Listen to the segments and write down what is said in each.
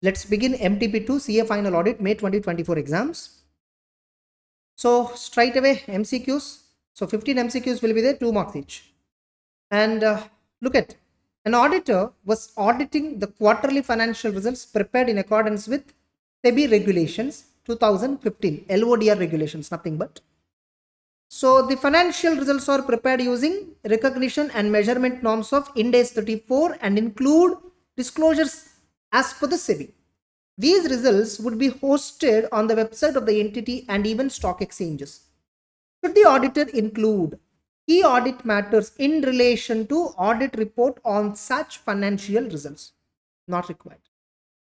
Let's begin MTP2 CA Final Audit May 2024 exams. So straight away MCQs. So 15 MCQs will be there, 2 marks each. And look at, an auditor was auditing the quarterly financial results prepared in accordance with SEBI regulations 2015, LODR regulations, nothing but. So the financial results are prepared using recognition and measurement norms of Ind AS 34 and include disclosures as per the SEBI. These results would be hosted on the website of the entity and even stock exchanges. Should the auditor include key audit matters in relation to audit report on such financial results? Not required.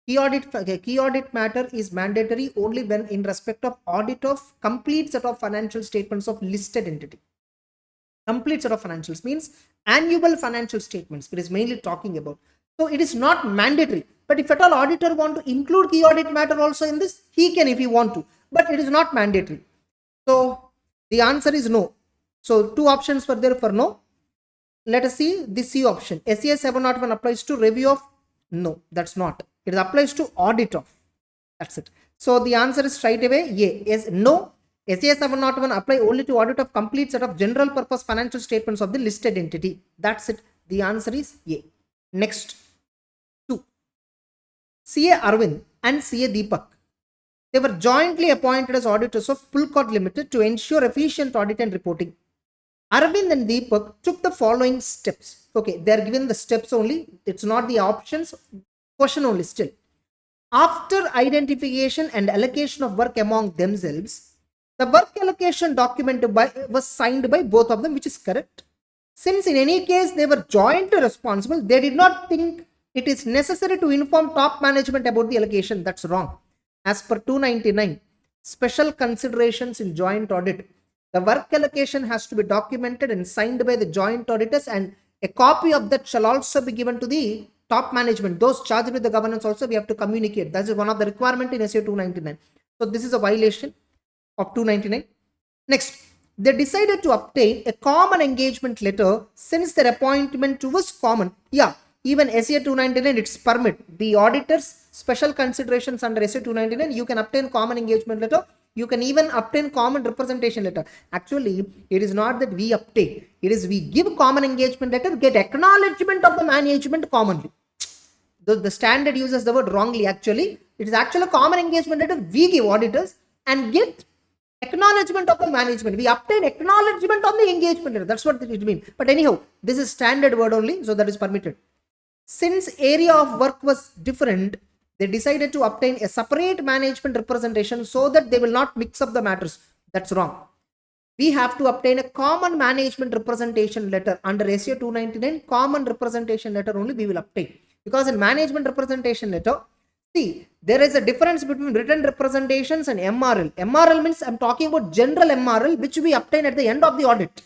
Key audit matter is mandatory only when in respect of audit of complete set of financial statements of listed entity. Complete set of financials means annual financial statements. It is mainly talking about. So it is not mandatory. But if at all auditor want to include key audit matter also in this, he can if he want to. But it is not mandatory. So the answer is no. So 2 options were there for no. Let us see the C option. SEA 701 applies to review of. No, that's not. It applies to audit of. That's it. So the answer is straight away A. Is no. SEA 701 apply only to audit of complete set of general purpose financial statements of the listed entity. That's it. The answer is A. Next. 2. CA Arvind and CA Deepak. They were jointly appointed as auditors of Pulcott Limited to ensure efficient audit and reporting. Arvind and Deepak took the following steps. Okay, they are given the steps only. It's not the options. Question only still. After identification and allocation of work among themselves, the work allocation document was signed by both of them, which is correct. Since in any case they were jointly responsible, they did not think it is necessary to inform top management about the allocation. That's wrong. As per 299, special considerations in joint audit. The work allocation has to be documented and signed by the joint auditors, and a copy of that shall also be given to the top management. Those charged with the governance also we have to communicate. That is one of the requirement in SEO 299. So this is a violation of 299. Next, they decided to obtain a common engagement letter since their appointment was common. Yeah, even SEO 299 it's permit. The auditors special considerations under SEO 299, you can obtain common engagement letter. You can even obtain common representation letter. Actually, it is not that we obtain. It is we give common engagement letter, get acknowledgement of the management commonly. The standard uses the word wrongly actually. It is actually a common engagement letter we give auditors and get acknowledgement of the management. We obtain acknowledgement of the engagement letter. That's what it means. But anyhow, this is standard word only, so that is permitted. Since area of work was different, they decided to obtain a separate management representation so that they will not mix up the matters. That's wrong. We have to obtain a common management representation letter under SEO 299. Common representation letter only we will obtain, because in management representation letter, see, there is a difference between written representations and MRL. MRL means I'm talking about general MRL, which we obtain at the end of the audit.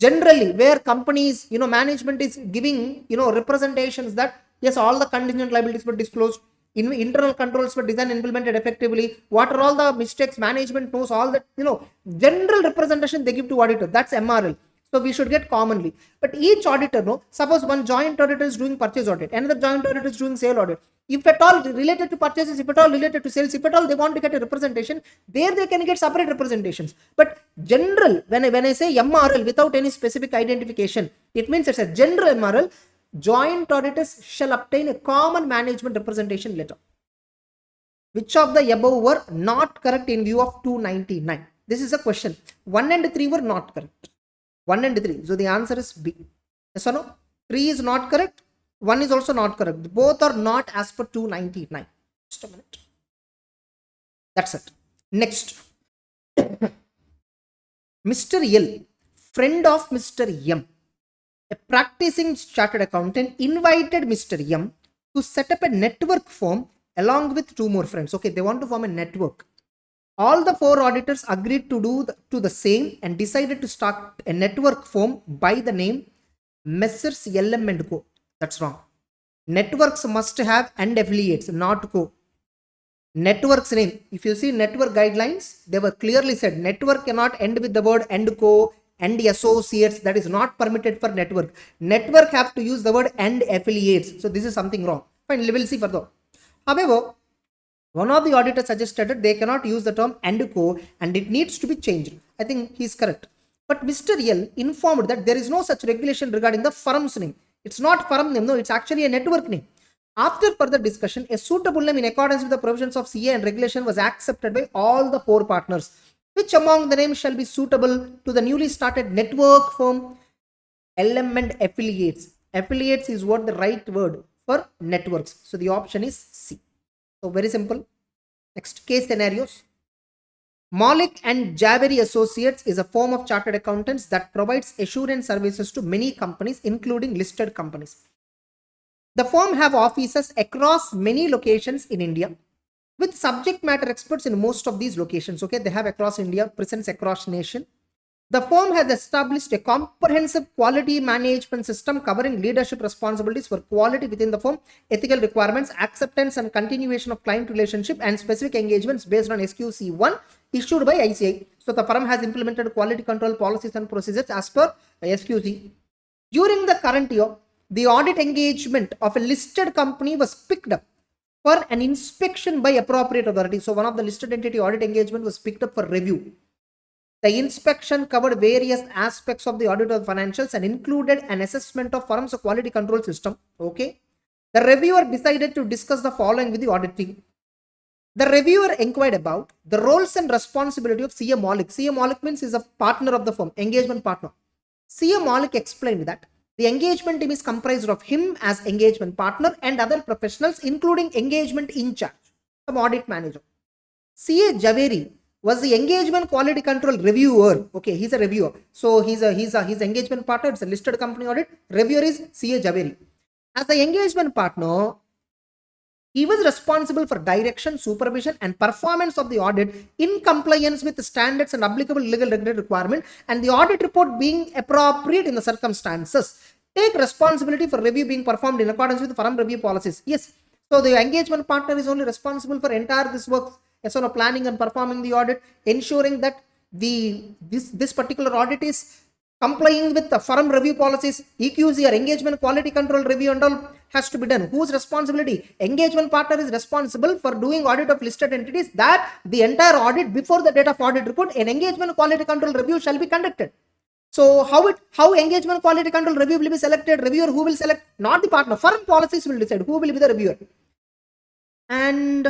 Generally, where companies, management is giving, representations that yes, all the contingent liabilities were disclosed, internal controls were designed and implemented effectively, what are all the mistakes, management knows all that, general representation they give to auditor. That's MRL. So we should get commonly. But each auditor, suppose one joint auditor is doing purchase audit, another joint auditor is doing sale audit. If at all related to purchases, if at all related to sales, if at all they want to get a representation, there they can get separate representations. But general, when I say MRL without any specific identification, it means it's a general MRL. Joint auditors shall obtain a common management representation letter. Which of the above were not correct in view of 299? This is a question. 1 and 3 were not correct. 1 and 3. So the answer is B. Yes or no? 3 is not correct. 1 is also not correct. Both are not as per 299. Just a minute. That's it. Next. Mr. L, friend of Mr. M, a practicing chartered accountant, invited Mr. M to set up a network firm along with 2 more friends. Okay, they want to form a network. All the 4 auditors agreed to do the same and decided to start a network firm by the name Messrs. LM and Co. That's wrong. Networks must have and affiliates, not co. Network's name, if you see network guidelines, they were clearly said network cannot end with the word and co and associates. That is not permitted for network. Network have to use the word and affiliates. So this is something wrong. Fine, we will see further. However, one of the auditors suggested that they cannot use the term ENDCO and it needs to be changed. I think he's correct. But Mr. L informed that there is no such regulation regarding the firm's name. It's not firm name, no, it's actually a network name. After further discussion, a suitable name in accordance with the provisions of CA and regulation was accepted by all the 4 partners. Which among the names shall be suitable to the newly started network firm? Element affiliates. Affiliates is what the right word for networks. So the option is C. So very simple. Next, case scenarios. Malik and Javeri Associates is a firm of chartered accountants that provides assurance services to many companies, including listed companies. The firm have offices across many locations in India with subject matter experts in most of these locations. Okay, they have across India, presence across nation. The firm has established a comprehensive quality management system covering leadership responsibilities for quality within the firm, ethical requirements, acceptance and continuation of client relationship, and specific engagements based on SQC1 issued by ICI. So the firm has implemented quality control policies and procedures as per SQC. During the current year, the audit engagement of a listed company was picked up for an inspection by appropriate authority. So one of the listed entity audit engagement was picked up for review. The inspection covered various aspects of the audit of financials and included an assessment of firm's quality control system. Okay. The reviewer decided to discuss the following with the audit team. The reviewer inquired about the roles and responsibility of CA Malik. CA Malik means is a partner of the firm, engagement partner. CA Malik explained that the engagement team is comprised of him as engagement partner and other professionals, including engagement in charge, some audit manager. CA Javeri was the engagement quality control reviewer. Okay, he's a reviewer. So he's engagement partner. It's a listed company audit. Reviewer is CA Javeri. As the engagement partner, he was responsible for direction, supervision, and performance of the audit in compliance with the standards and applicable legal regulatory requirement, and the audit report being appropriate in the circumstances. Take responsibility for review being performed in accordance with the firm review policies. Yes. So the engagement partner is only responsible for entire this work. So planning and performing the audit, ensuring that this particular audit is complying with the firm review policies, EQCR, engagement quality control review and all has to be done. Whose responsibility? Engagement partner is responsible for doing audit of listed entities, that the entire audit before the date of audit report, an engagement quality control review shall be conducted. So how engagement quality control review will be selected? Reviewer who will select? Not the partner. Firm policies will decide who will be the reviewer. And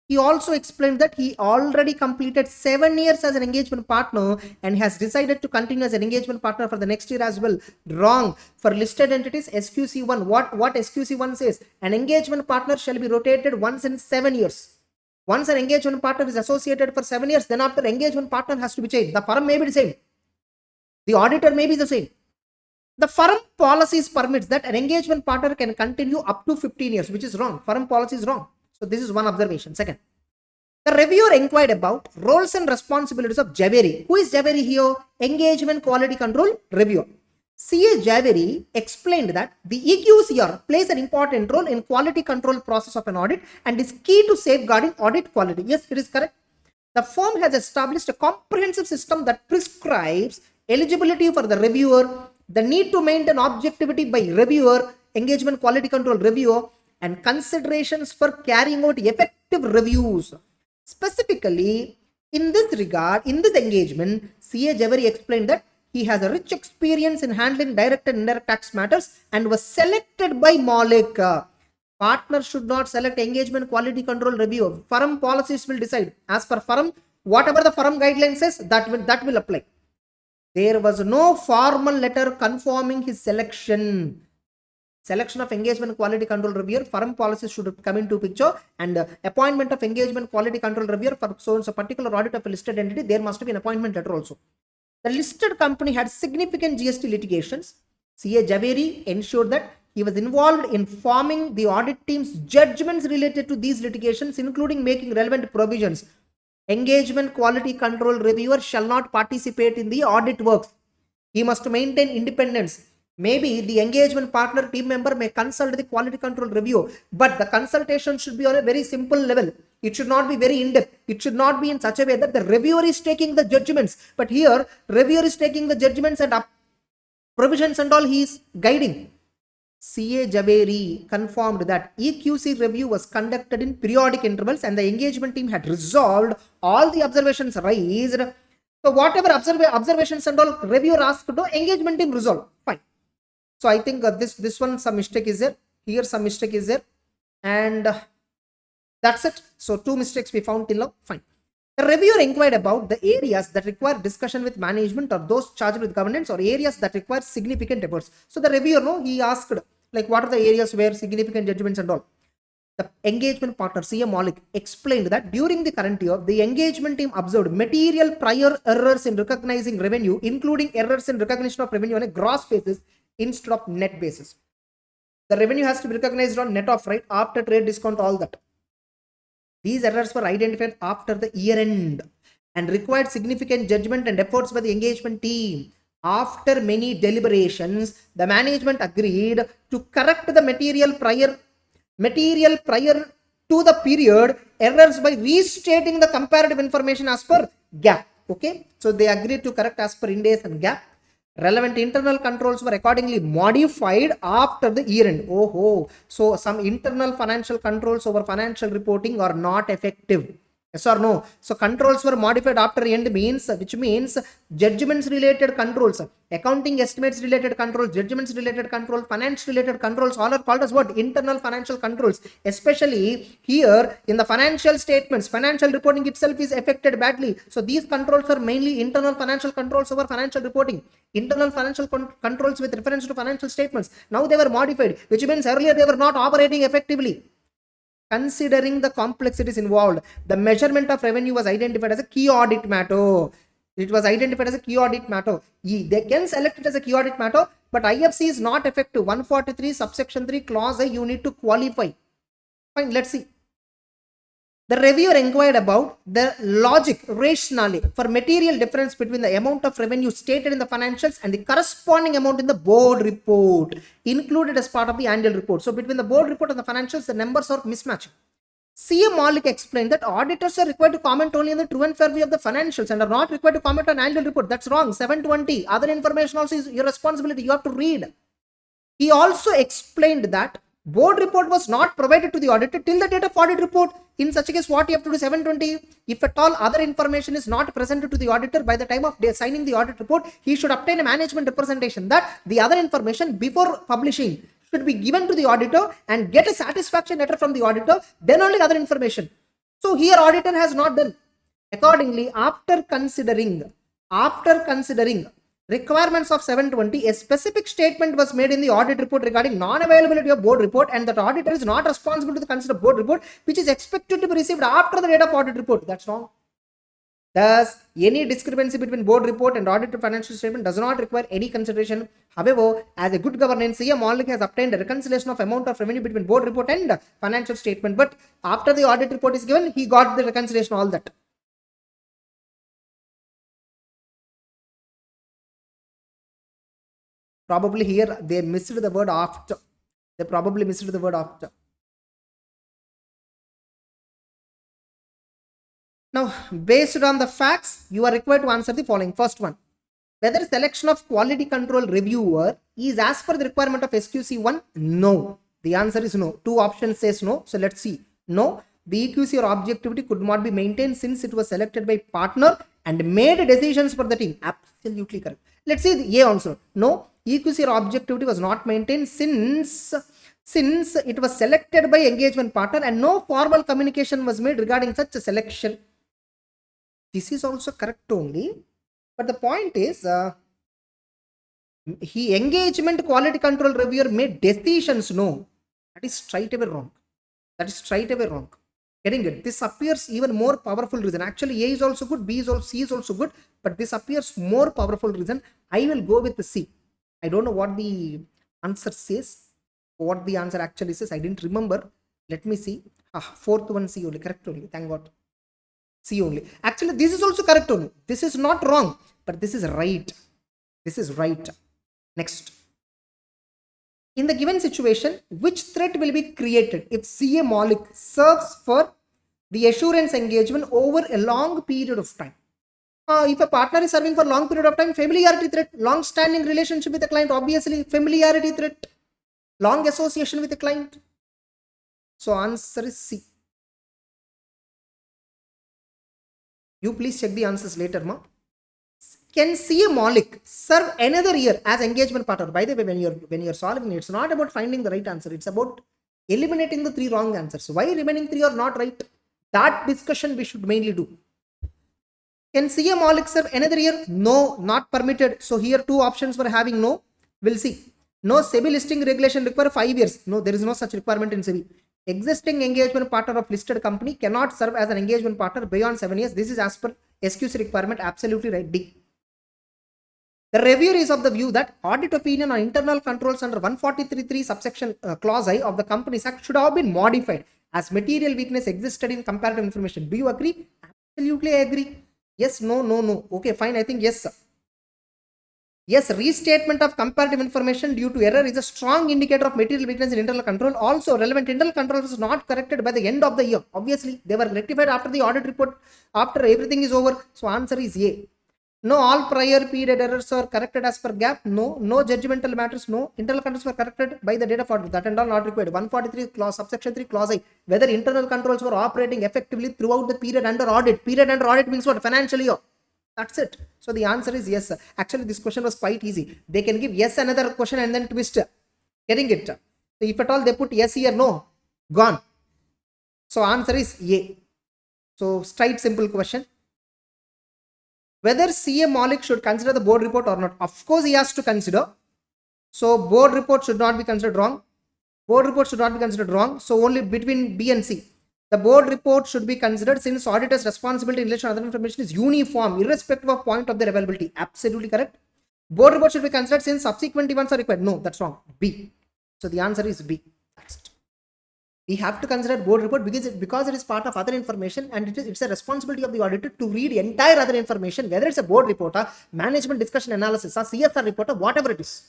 he also explained that he already completed 7 years as an engagement partner and has decided to continue as an engagement partner for the next year as well. Wrong. For listed entities, SQC1, what SQC1 says, an engagement partner shall be rotated once in 7 years. Once an engagement partner is associated for 7 years, then after engagement partner has to be changed. The firm may be the same. The auditor may be the same. The firm policies permits that an engagement partner can continue up to 15 years, which is wrong. Firm policy is wrong. So this is one observation. Second, the reviewer inquired about roles and responsibilities of Javeri. Who is Javeri here? Engagement quality control reviewer. CA Javeri explained that the EQCR plays an important role in quality control process of an audit and is key to safeguarding audit quality. Yes, it is correct. The firm has established a comprehensive system that prescribes eligibility for the reviewer, the need to maintain objectivity by reviewer, engagement quality control reviewer, and considerations for carrying out effective reviews. Specifically, in this regard, in this engagement, CA Javeri explained that he has a rich experience in handling direct and indirect tax matters and was selected by Malik. Partner should not select engagement quality control reviewer. Firm policies will decide. As per firm, whatever the firm guidelines says, that will apply. There was no formal letter confirming his selection. Selection of engagement quality control reviewer, firm policies should come into picture, and appointment of engagement quality control reviewer for so and so particular audit of a listed entity, there must be an appointment letter also. The listed company had significant GST litigations. CA Javeri ensured that he was involved in forming the audit team's judgments related to these litigations, including making relevant provisions. Engagement quality control reviewer shall not participate in the audit works. He must maintain independence. Maybe the engagement partner team member may consult the quality control review, but the consultation should be on a very simple level. It should not be very in-depth. It should not be in such a way that the reviewer is taking the judgments. But here, reviewer is taking the judgments and provisions and all he is guiding. CA Javeri confirmed that EQC review was conducted in periodic intervals and the engagement team had resolved all the observations raised. So whatever observations and all reviewer asked to, engagement team resolved. Fine. So I think this one some mistake is there. Here some mistake is there. And that's it. So 2 mistakes we found till now. Fine. The reviewer inquired about the areas that require discussion with management or those charged with governance or areas that require significant efforts. So the reviewer, he asked like what are the areas where significant judgments and all. The engagement partner CA Malik explained that during the current year, the engagement team observed material prior errors in recognizing revenue, including errors in recognition of revenue on a gross basis instead of net basis. The revenue has to be recognized on net of, right, after trade discount, all that. These errors were identified after the year end and required significant judgment and efforts by the engagement team. After many deliberations, the management agreed to correct the material prior to the period errors by restating the comparative information as per GAAP. Okay, so they agreed to correct as per Ind AS and GAAP. Relevant internal controls were accordingly modified after the year end. So some internal financial controls over financial reporting are not effective. Yes or no? So controls were modified after end means, which means judgments related controls, accounting estimates related controls, judgments related controls, finance related controls, all are called as what? Internal financial controls. Especially here in the financial statements, financial reporting itself is affected badly. So these controls are mainly internal financial controls over financial reporting. Internal financial controls with reference to financial statements. Now they were modified, which means earlier they were not operating effectively. Considering the complexities involved, the measurement of revenue was identified as a key audit matter. It was identified as a key audit matter. They can select it as a key audit matter, but IFC is not effective. 143 subsection 3 clause A, you need to qualify. Fine, let's see. The reviewer inquired about the logic, rationale for material difference between the amount of revenue stated in the financials and the corresponding amount in the board report included as part of the annual report. So between the board report and the financials, the numbers are mismatching. CA Malik explained that auditors are required to comment only on the true and fair view of the financials and are not required to comment on annual report. That's wrong. 720. Other information also is your responsibility. You have to read. He also explained that board report was not provided to the auditor till the date of audit report. In such a case, what you have to do? 720. If at all other information is not presented to the auditor by the time of signing the audit report, he should obtain a management representation that the other information before publishing should be given to the auditor and get a satisfaction letter from the auditor, then only other information. So here auditor has not done. Accordingly, after considering requirements of 720, a specific statement was made in the audit report regarding non-availability of board report and that auditor is not responsible to consider board report which is expected to be received after the date of audit report. That's wrong. Thus, any discrepancy between board report and audited financial statement does not require any consideration. However, as a good governance, CA Malik has obtained a reconciliation of amount of revenue between board report and financial statement. But after the audit report is given, he got the reconciliation, all that. Probably here they missed the word after. They probably missed the word after. Now, based on the facts, you are required to answer the following. First one, whether selection of quality control reviewer is as per the requirement of SQC1? No. The answer is no. Two options says no. So let's see. No. The EQCR objectivity could not be maintained since it was selected by partner and made decisions for the team. Absolutely correct. Let's see the A also. No. EQCR objectivity was not maintained since it was selected by engagement partner and no formal communication was made regarding such a selection. This is also correct only, but the point is engagement quality control reviewer made decisions. No, that is straight away wrong. That is straight away wrong. Getting it? This appears even more powerful reason. Actually, A is also good, B is also, C is also good, but this appears more powerful reason. I will go with the C. I don't know what the answer says, what the answer actually says. I didn't remember. Let me see. Fourth one, C only. Correct only. Thank God. C only. Actually, this is also correct only. This is not wrong, but this is right. This is right. Next. In the given situation, which threat will be created if CA Malik serves for the assurance engagement over a long period of time? If a partner is serving for a long period of time, familiarity threat, long-standing relationship with the client, obviously familiarity threat. Long association with the client. So answer is C. You please check the answers later, ma. Can CA Malik serve another year as engagement partner? By the way, when you're solving it, it's not about finding the right answer. It's about eliminating the 3 wrong answers. Why remaining 3 are not right? That discussion we should mainly do. Can CA Malik serve another year? No, not permitted. So here 2 options for having no. We'll see. No, SEBI listing regulation require 5 years. No, there is no such requirement in SEBI. Existing engagement partner of listed company cannot serve as an engagement partner beyond 7 years. This is as per SQC requirement. Absolutely right. D. The reviewer is of the view that audit opinion on internal controls under 143.3 subsection clause I of the Companies Act should have been modified as material weakness existed in comparative information. Do you agree? Absolutely I agree. Yes, no, no, no. Okay, fine. I think yes, sir. Yes, restatement of comparative information due to error is a strong indicator of material weakness in internal control. Also, relevant internal control was not corrected by the end of the year. Obviously, they were rectified after the audit report, after everything is over. So, answer is A. No, all prior period errors are corrected as per gap. No, no judgmental matters. No, internal controls were corrected by the date of audit. That and all not required. 143 clause, subsection 3 clause I. Whether internal controls were operating effectively throughout the period under audit. Period under audit means what? Financial year. That's it. So the answer is yes. Actually, this question was quite easy. They can give yes another question and then twist. Getting it? So if at all they put yes here, no, gone. So answer is A. So straight simple question. Whether CA Malik should consider the board report or not? Of course, he has to consider. So board report should not be considered wrong. Board report should not be considered wrong. So only between B and C. The board report should be considered since auditor's responsibility in relation to other information is uniform, irrespective of point of their availability. Absolutely correct. Board report should be considered since subsequent events are required. No, that's wrong. B. So the answer is B. That's it. We have to consider board report because it is part of other information and it's a responsibility of the auditor to read entire other information, whether it's a board report, management discussion analysis, or CSR report, or whatever it is.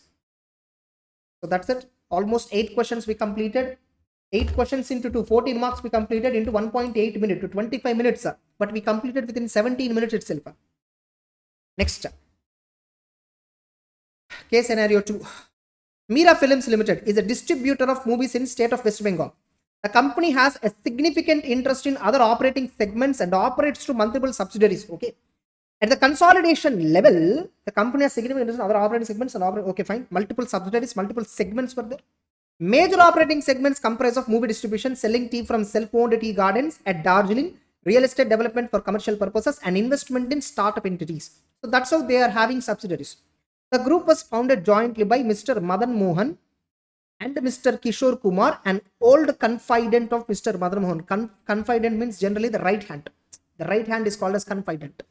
So that's it. Almost 8 questions we completed. 8 questions into 2, 14 marks we completed into 1.8 minutes to 25 minutes, but we completed within 17 minutes itself. Next. Case scenario 2. Mira Films Limited is a distributor of movies in state of West Bengal. The company has a significant interest in other operating segments and operates through multiple subsidiaries. Okay. At the consolidation level, the company has significant interest in other operating segments and okay, fine. Multiple subsidiaries, multiple segments were there. Major operating segments comprise of movie distribution, selling tea from self-owned tea gardens at Darjeeling, real estate development for commercial purposes, and investment in startup entities. So that's how they are having subsidiaries. The group was founded jointly by Mr. Madan Mohan and Mr. Kishore Kumar, an old confidant of Mr. Madan Mohan. Confidant means generally the right hand. The right hand is called as confidant.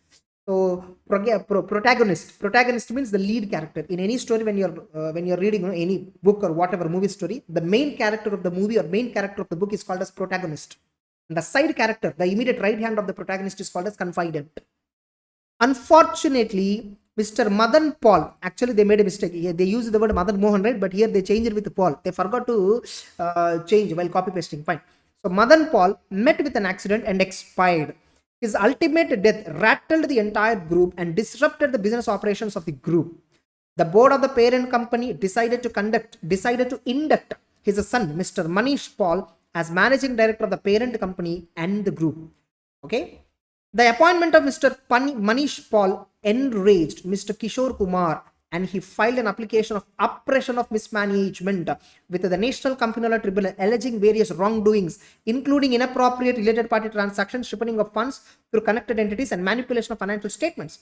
So protagonist means the lead character in any story. When you're reading any book or whatever movie story, the main character of the movie or main character of the book is called as protagonist, and the side character, the immediate right hand of the protagonist, is called as confidant. Unfortunately, Mr. Madan Paul, actually they made a mistake. They used the word Madan Mohan, right? But here they changed it with Paul. They forgot to change while copy pasting. Fine. So Madan Paul met with an accident and expired. His ultimate death rattled the entire group and disrupted the business operations of the group. The board of the parent company decided to induct his son, Mr. Manish Paul, as managing director of the parent company and the group. Okay. The appointment of Mr. Manish Paul enraged Mr. Kishore Kumar, and he filed an application of oppression of mismanagement with the National Company Law Tribunal, alleging various wrongdoings, including inappropriate related party transactions, shipping of funds through connected entities, and manipulation of financial statements.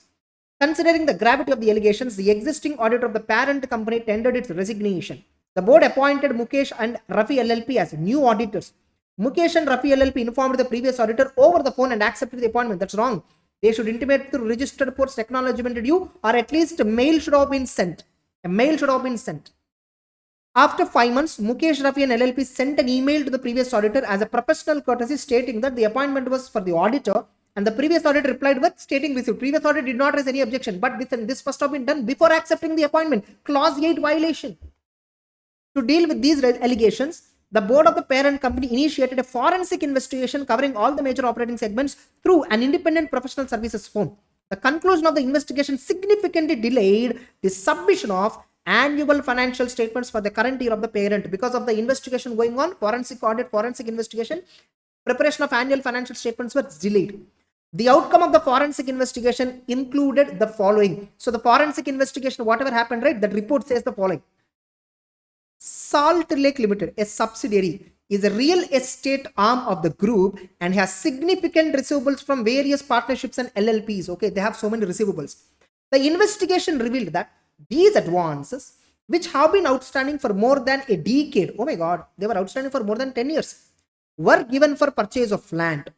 Considering the gravity of the allegations, the existing auditor of the parent company tendered its resignation. The board appointed Mukesh and Rafi LLP as new auditors. Mukesh and Rafi LLP informed the previous auditor over the phone and accepted the appointment. That's wrong. They should intimate through registered post acknowledgement due, or at least a mail should have been sent. A mail should have been sent. After 5 months, Mukesh, Rafi and LLP sent an email to the previous auditor as a professional courtesy, stating that the appointment was for the auditor, and the previous auditor replied with stating received. Previous auditor did not raise any objection, but this must have been done before accepting the appointment. Clause 8 violation. To deal with these allegations, the board of the parent company initiated a forensic investigation covering all the major operating segments through an independent professional services firm. The conclusion of the investigation significantly delayed the submission of annual financial statements for the current year of the parent. Because of the investigation going on, forensic audit, forensic investigation, preparation of annual financial statements was delayed. The outcome of the forensic investigation included the following. So the forensic investigation, whatever happened, right, that report says the following. Salt Lake Limited, a subsidiary, is a real estate arm of the group and has significant receivables from various partnerships and LLPs. Okay, they have so many receivables. The investigation revealed that these advances, which have been outstanding for more than a decade, oh my god, they were outstanding for more than 10 years, were given for purchase of land.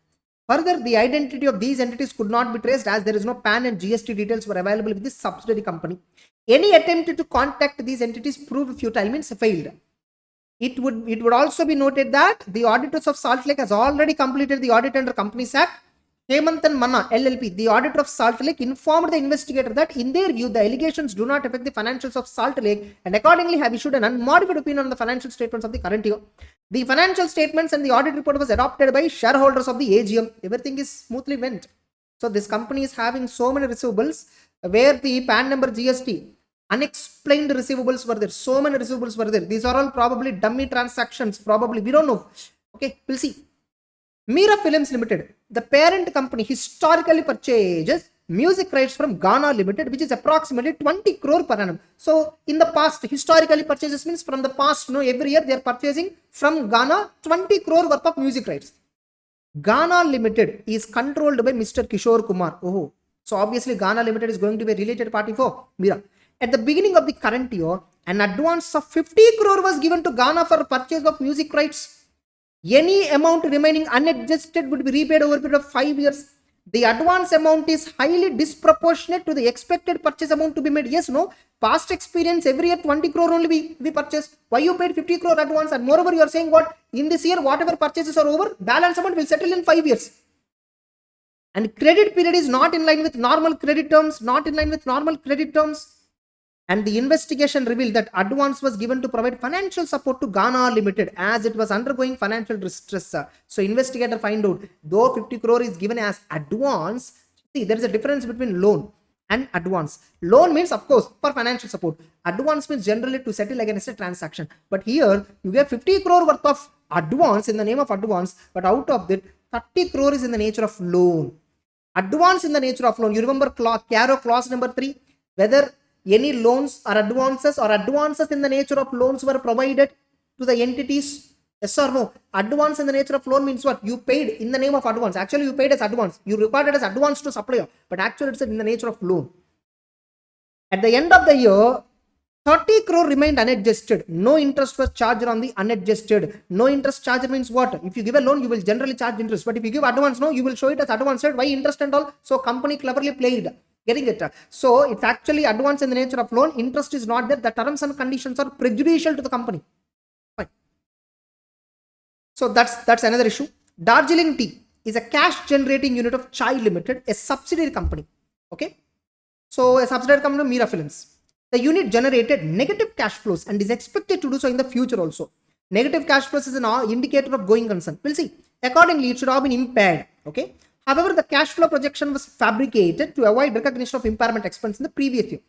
Further, the identity of these entities could not be traced as there is no PAN and GST details were available with this subsidiary company. Any attempt to contact these entities proved futile, means failed. It would also be noted that the auditors of Salt Lake has already completed the audit under Companies Act. Hemant and Manna LLP, the auditor of Salt Lake, informed the investigator that in their view the allegations do not affect the financials of Salt Lake and accordingly have issued an unmodified opinion on the financial statements of the current year. The financial statements and the audit report was adopted by shareholders of the AGM. Everything is smoothly went. So this company is having so many receivables where the PAN number, GST, unexplained receivables were there. So many receivables were there. These are all probably dummy transactions. Probably, we don't know. Okay, we'll see. Mira Films Limited, the parent company, historically purchases music rights from Ghana Limited, which is approximately 20 crore per annum. So in the past, historically purchases means from the past, every year they are purchasing from Ghana 20 crore worth of music rights. Ghana Limited is controlled by Mr. Kishore Kumar. Oh, so obviously Ghana Limited is going to be a related party for Mira. At the beginning of the current year, an advance of 50 crore was given to Ghana for purchase of music rights. Any amount remaining unadjusted would be repaid over a period of 5 years. The advance amount is highly disproportionate to the expected purchase amount to be made. Yes, no, past experience, every year 20 crore only we purchase. Why you paid 50 crore advance? And moreover, you are saying what? In this year, whatever purchases are over, balance amount will settle in 5 years. And credit period is not in line with normal credit terms, And the investigation revealed that advance was given to provide financial support to Ghana Limited as it was undergoing financial distress. So investigator find out, though 50 crore is given as advance, see there is a difference between loan and advance. Loan means of course for financial support. Advance means generally to settle against a transaction. But here you get 50 crore worth of advance in the name of advance, but out of that 30 crore is in the nature of loan. Advance in the nature of loan. You remember CARO clause number 3, whether any loans or advances in the nature of loans were provided to the entities? Yes or no? Advance in the nature of loan means what? You paid in the name of advance. Actually, you paid as advance. You recorded as advance to supplier, but actually it's in the nature of loan. At the end of the year, 30 crore remained unadjusted. No interest was charged on the unadjusted. No interest charge means what? If you give a loan, you will generally charge interest. But if you give advance, no, you will show it as advance. Why interest and all? So company cleverly played. Getting it? So it's actually advance in the nature of loan. Interest is not there. The terms and conditions are prejudicial to the company. Fine. So that's another issue. Darjeeling Tea is a cash generating unit of Chai Limited, a subsidiary company. Okay. So a subsidiary company, Mira Films. The unit generated negative cash flows and is expected to do so in the future also. Negative cash flows is an indicator of going concern. We'll see. Accordingly, it should have been impaired. Okay. However, the cash flow projection was fabricated to avoid recognition of impairment expense in the previous year.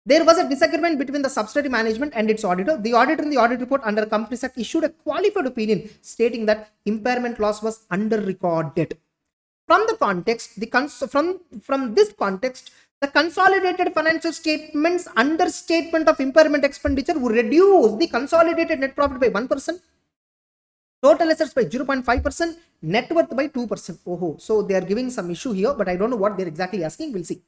There was a disagreement between the subsidiary management and its auditor. The auditor in the audit report under Companies Act issued a qualified opinion stating that impairment loss was under-recorded. From the context, from this context, the consolidated financial statements understatement of impairment expenditure would reduce the consolidated net profit by 1%. Total assets by 0.5%, net worth by 2%. Oh, so they are giving some issue here, but I don't know what they're exactly asking. We'll see.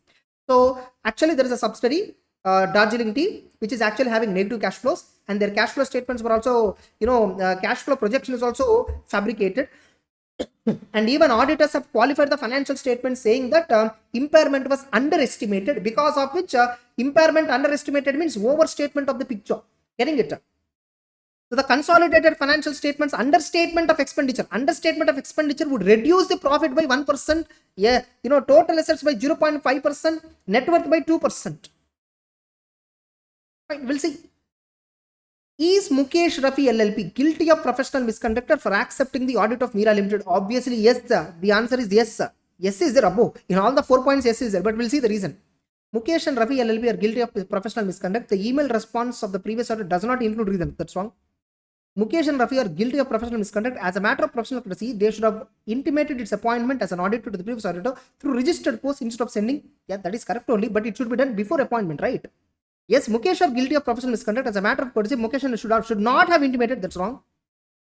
So actually there is a subsidiary, Darjeeling Tea, which is actually having negative cash flows, and their cash flow statements were also, cash flow projection is also fabricated. And even auditors have qualified the financial statement saying that impairment was underestimated, because of which impairment underestimated means overstatement of the picture. Getting it? So the consolidated financial statements understatement of expenditure would reduce the profit by 1%. Yeah, total assets by 0.5%, net worth by 2%. Right, we'll see. Is Mukesh Rafi LLP guilty of professional misconduct for accepting the audit of Mira Limited? Obviously, yes, sir. The answer is yes, sir. Yes is there above. In all the 4 points, yes is there, but we'll see the reason. Mukesh and Ravi LLP are guilty of professional misconduct. The email response of the previous audit does not include reason. That's wrong. Mukesh and Ravi are guilty of professional misconduct. As a matter of professional courtesy, they should have intimated its appointment as an auditor to the previous auditor through registered post instead of sending. Yeah, that is correct only, but it should be done before appointment, right? Yes, Mukesh are guilty of professional misconduct. As a matter of courtesy, Mukesh should not have intimated. That's wrong.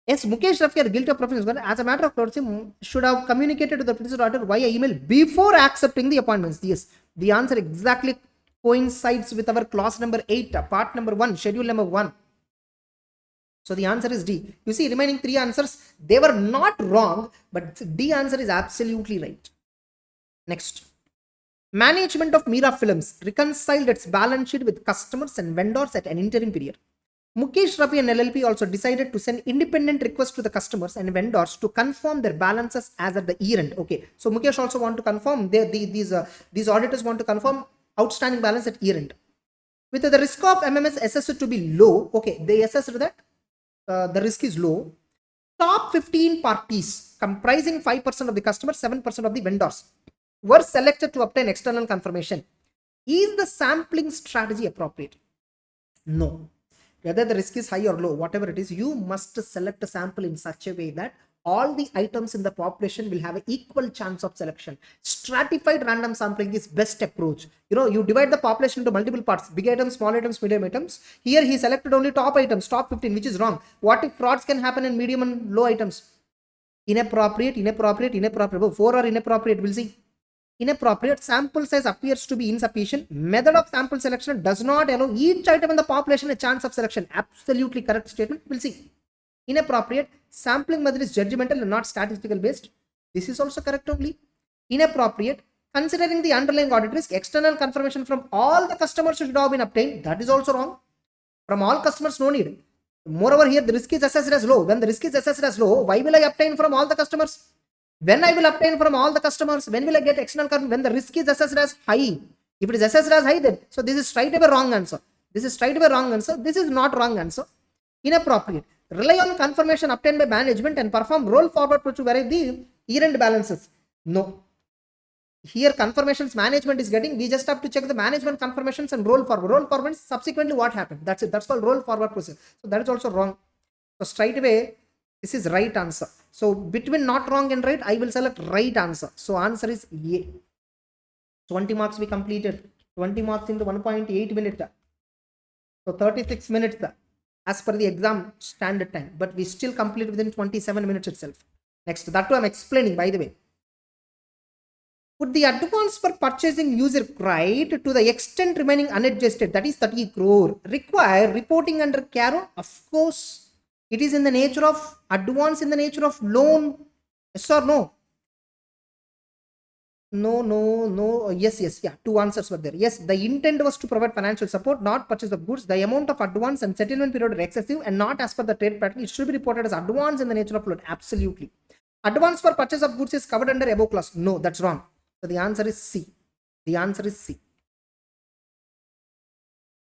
Yes, Mukesh Rafi are guilty of professional misconduct. As a matter of courtesy, should have communicated to the previous auditor via email before accepting the appointments. Yes, the answer exactly coincides with our clause number 8, part number 1, schedule number 1. So the answer is D. You see, remaining 3 answers, they were not wrong, but D answer is absolutely right. Next. Management of Mira Films reconciled its balance sheet with customers and vendors at an interim period. Mukesh, Ravi and LLP also decided to send independent requests to the customers and vendors to confirm their balances as at the year end. Okay, so Mukesh also want to confirm, these auditors want to confirm outstanding balance at year end. With the risk of MMS assessed to be low, okay, they assessed that the risk is low. Top 15 parties comprising 5% of the customers, 7% of the vendors were selected to obtain external confirmation. Is the sampling strategy appropriate? No. Whether the risk is high or low, whatever it is, you must select a sample in such a way that all the items in the population will have an equal chance of selection. Stratified random sampling is best approach. You divide the population into multiple parts, big items, small items, medium items. Here he selected only top items, top 15, which is wrong. What if frauds can happen in medium and low items? Inappropriate, 4 are inappropriate, we'll see. Inappropriate, sample size appears to be insufficient. Method of sample selection does not allow each item in the population a chance of selection. Absolutely correct statement. We'll see. Inappropriate, sampling method is judgmental and not statistical based. This is also correct only. Inappropriate, considering the underlying audit risk, external confirmation from all the customers should have been obtained. That is also wrong. From all customers, no need. Moreover, here the risk is assessed as low. When the risk is assessed as low, why will I obtain from all the customers? When I will obtain from all the customers, when will I get external confirmation? When the risk is assessed as high. If it is assessed as high, then so this is straight away wrong answer. This is straight away wrong answer. This is not wrong answer. Inappropriate. Rely on confirmation obtained by management and perform roll forward to verify the year-end balances. No. Here confirmations management is getting. We just have to check the management confirmations and roll forward. Roll forward is subsequently what happened. That's it. That's called roll forward process. So that is also wrong. So straight away, this is right answer. So between not wrong and right, I will select right answer. So answer is A. 20 marks we completed. 20 marks into 1.8 minutes. So 36 minutes as per the exam standard time. But we still complete within 27 minutes itself. Next, that too I'm explaining, by the way. Would the advance for purchasing user credit to the extent remaining unadjusted, that is 30 crore, require reporting under CARO? Of course. It is in the nature of advance, in the nature of loan. Yes or no? No. Yes. Yeah, 2 answers were there. Yes, the intent was to provide financial support, not purchase of goods. The amount of advance and settlement period are excessive and not as per the trade pattern. It should be reported as advance in the nature of loan. Absolutely. Advance for purchase of goods is covered under above clause. No, that's wrong. So the answer is C. The answer is C.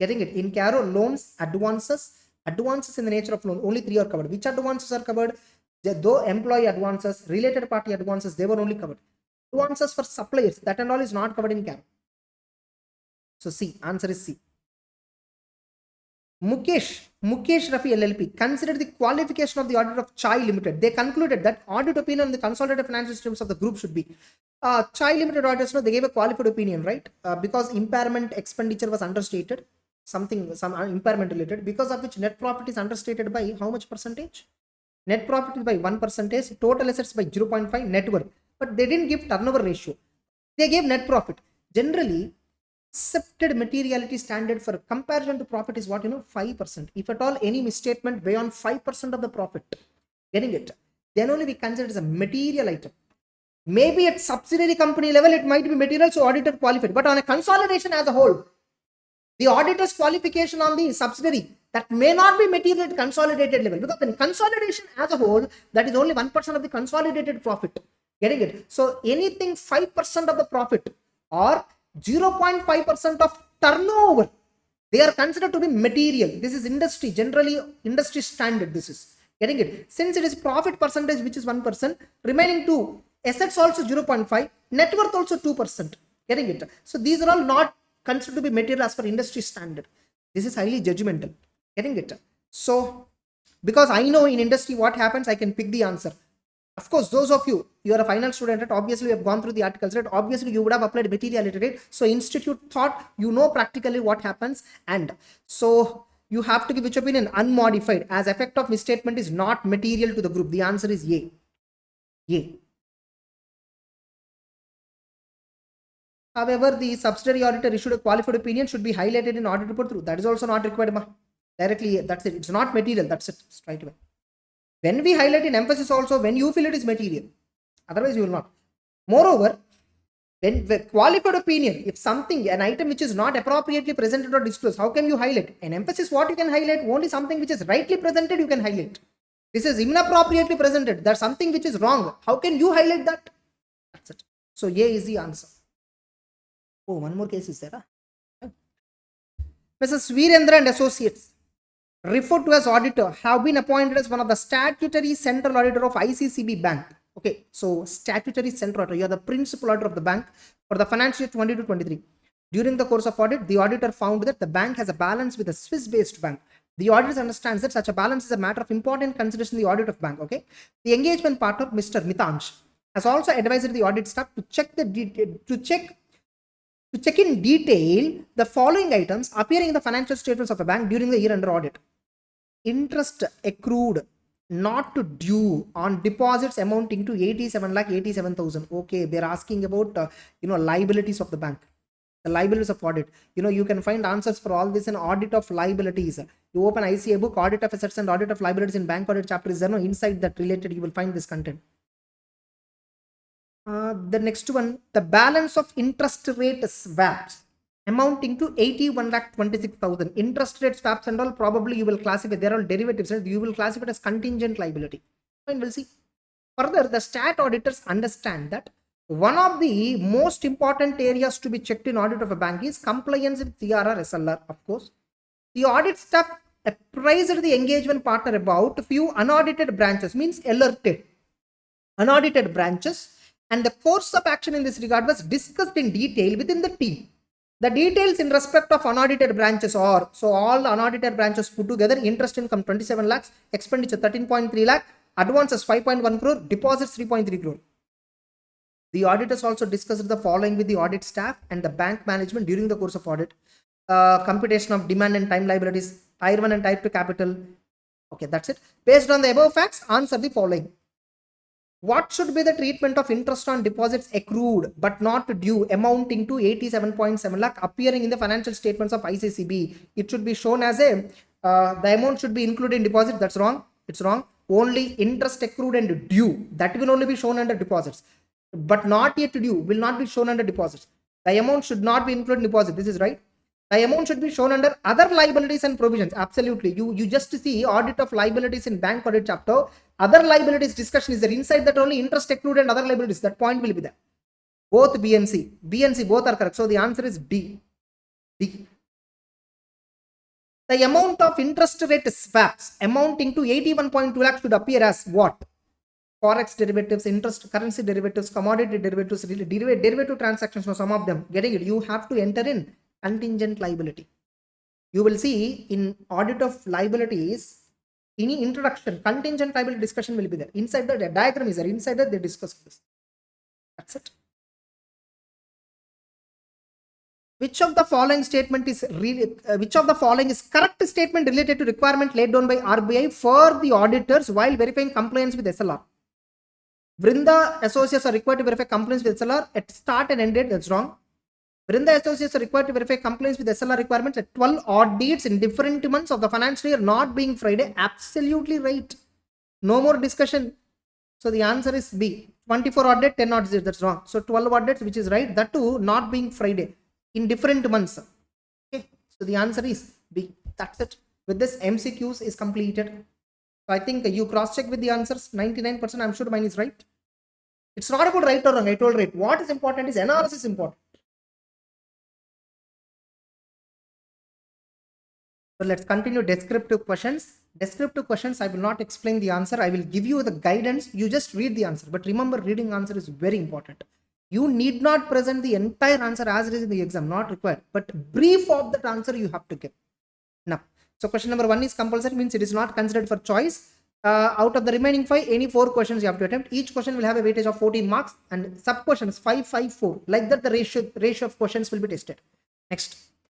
Getting it? In CARO, loans, advances in the nature of loan, only 3 are covered. Which advances are covered? Though employee advances, related party advances, they were only covered. Advances for suppliers, that and all is not covered in CARO. So C, answer is C. Mukesh Rafi LLP considered the qualification of the audit of Chai Limited. They concluded that audit opinion on the consolidated financial statements of the group should be. Chai Limited auditors, they gave a qualified opinion, right? Because impairment expenditure was understated. Some impairment related, because of which net profit is understated by how much percentage? Net profit is by 1%, total assets by 0.5, net worth. But they didn't give turnover ratio. They gave net profit. Generally, accepted materiality standard for comparison to profit is what? 5%. If at all any misstatement beyond 5% of the profit, getting it, then only we consider it as a material item. Maybe at subsidiary company level, it might be material, so auditor qualified. But on a consolidation as a whole, the auditor's qualification on the subsidiary, that may not be material at consolidated level, because in consolidation as a whole, that is only 1% of the consolidated profit. Getting it? So anything 5% of the profit or 0.5% of turnover, they are considered to be material. This is industry, generally industry standard. This is getting it. Since it is profit percentage, which is 1%, remaining 2, assets also 0.5, net worth also 2%. Getting it? So these are all not considered to be material as per industry standard. This is highly judgmental. Getting it? So, because I know in industry what happens, I can pick the answer. Of course, those of you, you are a final student, right? Obviously you have gone through the articles, right? Obviously you would have applied materiality, right? So institute thought, you know practically what happens, and so you have to give which opinion? Unmodified, as effect of misstatement is not material to the group. The answer is A. A. However, the subsidiary auditor issued a qualified opinion should be highlighted in audit report through. That is also not required, ma. Directly, that's it. It's not material. That's it. Straight away. When we highlight in emphasis also, when you feel it is material. Otherwise, you will not. Moreover, when the qualified opinion, if something, an item which is not appropriately presented or disclosed, how can you highlight? An emphasis, what you can highlight? Only something which is rightly presented, you can highlight. This is inappropriately presented. There's something which is wrong. How can you highlight that? That's it. So, A is the answer. Oh, one more case is there. Huh? Mrs. Virendra and Associates, referred to as auditor, have been appointed as one of the statutory central auditor of ICCB Bank. Okay, so statutory central auditor, you are the principal auditor of the bank for the financial year 22-23. During the course of audit, the auditor found that the bank has a balance with a Swiss-based bank. The auditor understands that such a balance is a matter of important consideration in the audit of bank. Okay, the engagement partner, Mr. Mitansh, has also advised the audit staff to check in detail the following items appearing in the financial statements of a bank during the year under audit. Interest accrued not to due on deposits amounting to 87,87,000. Okay, they're asking about liabilities of the bank, the liabilities of audit. You can find answers for all this in audit of liabilities. You open ICA book, audit of assets and audit of liabilities in bank audit chapter is there. No, inside that related you will find this content. The next one, the balance of interest rate swaps amounting to 81,26,000. Interest rate swaps and all, probably you will classify, they are all derivatives, right? You will classify it as contingent liability. Fine, we'll see. Further, the stat auditors understand that one of the most important areas to be checked in audit of a bank is compliance with CRR, SLR, of course. The audit staff apprised the engagement partner about few unaudited branches, means alerted unaudited branches, and the course of action in this regard was discussed in detail within the team. The details in respect of unaudited branches are, so all the unaudited branches put together, interest income 27 lakhs, expenditure 13.3 lakh, advances 5.1 crore, deposits 3.3 crore. The auditors also discussed the following with the audit staff and the bank management during the course of audit. Computation of demand and time liabilities, tier 1 and tier 2 capital. Okay, that's it. Based on the above facts, answer the following. What should be the treatment of interest on deposits accrued but not due amounting to 87.7 lakh appearing in the financial statements of ICCB? It should be shown as the amount should be included in deposit. That's wrong. It's wrong. Only interest accrued and due, that will only be shown under deposits, but not yet due will not be shown under deposits. The amount should not be included in deposit. This is right. The amount should be shown under other liabilities and provisions. Absolutely. You just see audit of liabilities in bank audit chapter. Other liabilities discussion is there. Inside that only interest accrued and other liabilities. That point will be there. Both B and C. B and C both are correct. So the answer is D. D. The amount of interest rate swaps amounting to 81.2 lakhs should appear as what? Forex derivatives, interest, currency derivatives, commodity derivatives, derivative transactions. So some of them, getting it, you have to enter in contingent liability. You will see in audit of liabilities, any introduction, contingent liability discussion will be there. Inside the diagram is there. Inside that they discuss this. That's it. Which of the following statement is which of the following is correct statement related to requirement laid down by RBI for the auditors while verifying compliance with SLR? Vrinda associates are required to verify compliance with SLR at start and end date. That's wrong. Vrinda associates are required to verify compliance with SLR requirements at 12 audits in different months of the financial year, not being Friday. Absolutely right. No more discussion. So the answer is B. 24 audit, 10 audits. That's wrong. So 12 audits, which is right. That too not being Friday in different months. Okay. So the answer is B. That's it. With this, MCQs is completed. So I think you cross check with the answers. 99% I'm sure mine is right. It's not about right or wrong. I told right. What is important is analysis important. So let's continue descriptive questions. Descriptive questions, I will not explain the answer. I will give you the guidance. You just read the answer. But remember, reading answer is very important. You need not present the entire answer as it is in the exam, not required, but brief of that answer you have to give. Now, so question number 1 is compulsory, means it is not considered for choice. Out of the remaining 5, any 4 questions you have to attempt. Each question will have a weightage of 14 marks and sub questions 5, 5, 4. Like that, the ratio of questions will be tested. Next,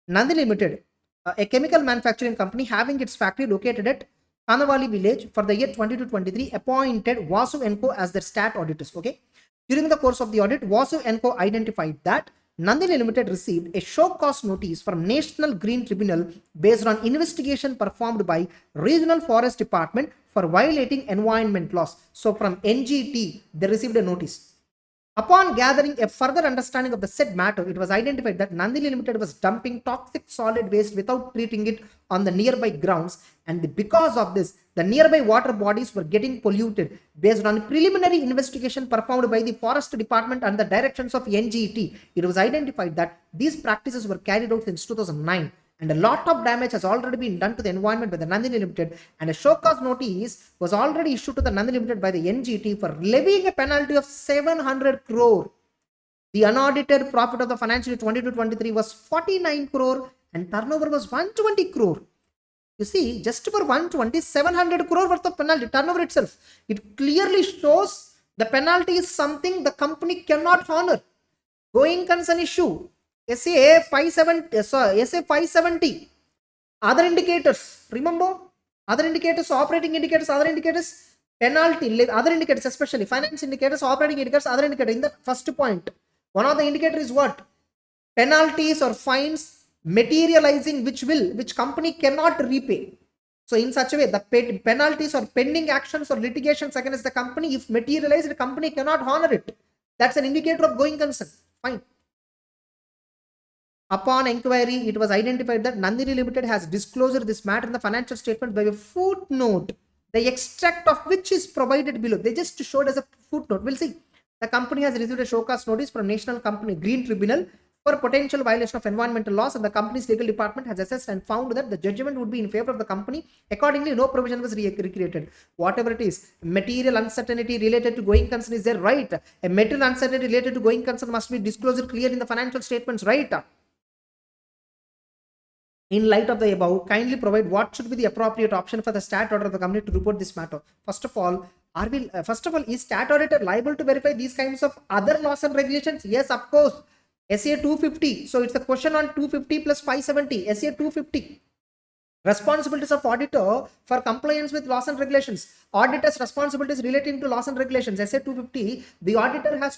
Nandi Limited, a chemical manufacturing company having its factory located at Kanavali village for the year 2023, appointed Vasu & Co as their stat auditors. Okay. During the course of the audit, Vasu & Co identified that Nandini Limited received a show cause notice from National Green Tribunal based on investigation performed by Regional Forest Department for violating environment laws. So from NGT, they received a notice. Upon gathering a further understanding of the said matter, it was identified that Nandini Limited was dumping toxic solid waste without treating it on the nearby grounds, and because of this, the nearby water bodies were getting polluted. Based on preliminary investigation performed by the Forest Department and the directions of NGT, it was identified that these practices were carried out since 2009. And a lot of damage has already been done to the environment by the Nandini Limited, and a show cause notice was already issued to the Nandini Limited by the NGT for levying a penalty of 700 crore. The unaudited profit of the financial year 22-23 was 49 crore and turnover was 120 crore. You see, just for 120, 700 crore worth of penalty, turnover itself. It clearly shows the penalty is something the company cannot honor. Going concern issue. SA 570, other indicators, remember, other indicators, operating indicators, other indicators, penalty, other indicators, especially finance indicators, operating indicators, other indicators. In the first point, one of the indicator is what? Penalties or fines materializing which company cannot repay. So in such a way, the penalties or pending actions or litigations against the company, if materialized, the company cannot honor it. That's an indicator of going concern. Fine. Upon inquiry, it was identified that Nandini Limited has disclosed this matter in the financial statement by a footnote, the extract of which is provided below. They just showed as a footnote. We'll see. The company has received a show cause notice from National Company Green Tribunal for potential violation of environmental laws, and the company's legal department has assessed and found that the judgment would be in favor of the company. Accordingly, no provision was recreated. Whatever it is, material uncertainty related to going concern is there, right? A material uncertainty related to going concern must be disclosed clear in the financial statements, right? In light of the above, kindly provide what should be the appropriate option for the stat auditor of the company to report this matter. First of all, is stat auditor liable to verify these kinds of other laws and regulations? Yes, of course. SA 250. So it's a question on 250 plus 570. SA 250. Responsibilities of auditor for compliance with laws and regulations. Auditor's responsibilities relating to laws and regulations. SA 250. The auditor has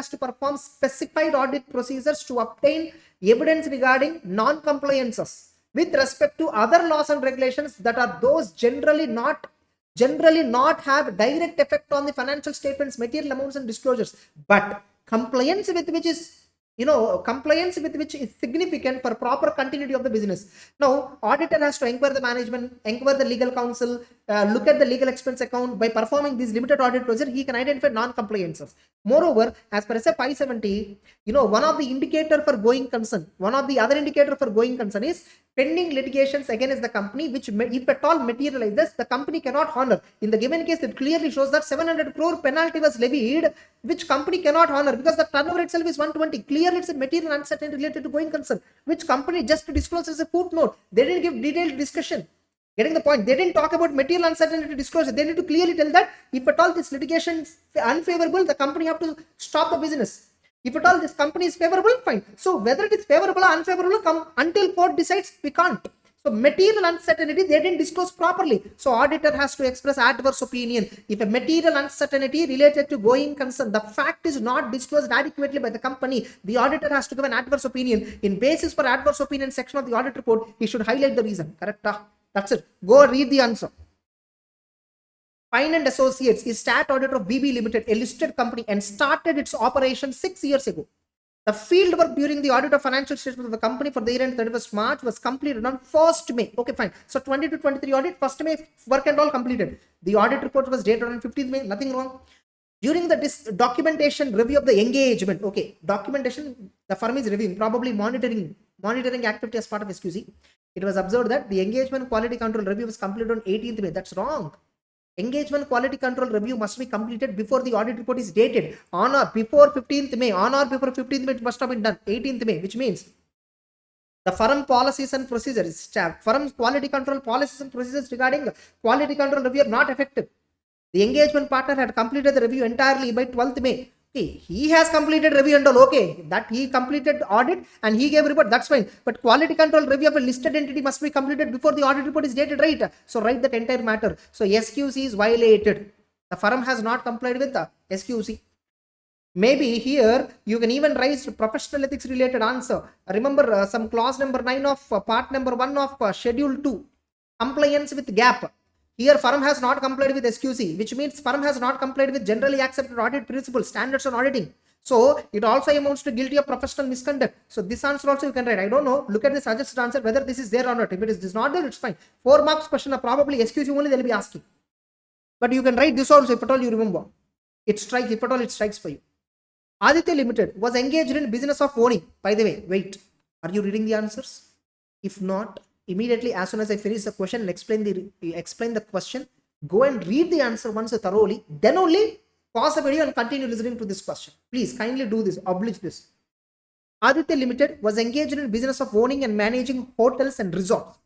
to perform specified audit procedures to obtain evidence regarding non-compliances with respect to other laws and regulations that are those generally not have direct effect on the financial statements, material amounts and disclosures, but compliance with which is significant for proper continuity of the business. Now, auditor has to inquire the management, inquire the legal counsel, look at the legal expense account. By performing this limited audit procedure, he can identify non-compliances. Moreover, as per SA 570, one of the indicator for going concern, one of the other indicator for going concern is pending litigations against the company, which if at all materializes, the company cannot honor. In the given case, it clearly shows that 700 crore penalty was levied, which company cannot honor because the turnover itself is 120. Clearly, it's a material uncertainty related to going concern, which company just discloses a footnote. They didn't give detailed discussion. Getting the point? They didn't talk about material uncertainty disclosure. They need to clearly tell that if at all this litigation is unfavorable, the company have to stop the business. If at all this company is favorable, fine. So whether it is favorable or unfavorable, until court decides, we can't. So material uncertainty, they didn't disclose properly. So auditor has to express adverse opinion. If a material uncertainty related to going concern, the fact is not disclosed adequately by the company, the auditor has to give an adverse opinion. In basis for adverse opinion section of the audit report, he should highlight the reason. Correct? That's it. Go read the answer. Fine and Associates is stat auditor of BB Limited, a listed company, and started its operation 6 years ago. The field work during the audit of financial statements of the company for the year end 31st March was completed on 1st May. Okay, fine. So 22-23 audit, 1st May work and all completed. The audit report was dated on 15th May, nothing wrong. During the documentation review of the engagement, okay, documentation, the firm is reviewing, probably monitoring activity as part of SQC. It was observed that the engagement quality control review was completed on 18th May. That's wrong. Engagement quality control review must be completed before the audit report is dated. On or before 15th May. On or before 15th May, it must have been done. 18th May, which means the firm policies and procedures, firm quality control policies and procedures regarding quality control review are not effective. The engagement partner had completed the review entirely by 12th May. Okay, he has completed review and all. Okay, that he completed audit and he gave report, that's fine. But quality control review of a listed entity must be completed before the audit report is dated, right? So write that entire matter. So SQC is violated. The firm has not complied with the SQC. Maybe here you can even raise professional ethics related answer. Remember some clause number 9 of part number 1 of schedule 2, compliance with gap. Here firm has not complied with SQC, which means firm has not complied with generally accepted audit principles, standards on auditing. So it also amounts to guilty of professional misconduct. So this answer also you can write. I don't know. Look at the suggested answer whether this is there or not. If it is not there, it's fine. 4 marks question, probably SQC only they'll be asking. But you can write this also if at all you remember. It strikes, if at all it strikes for you. Audit Limited was engaged in business of owning. By the way, wait, are you reading the answers? If not, immediately as soon as I finish the question and explain the question, go and read the answer once thoroughly. Then only pause the video and continue listening to this question. Please kindly do this, oblige this. Audit Limited was engaged in business of owning and managing hotels and resorts,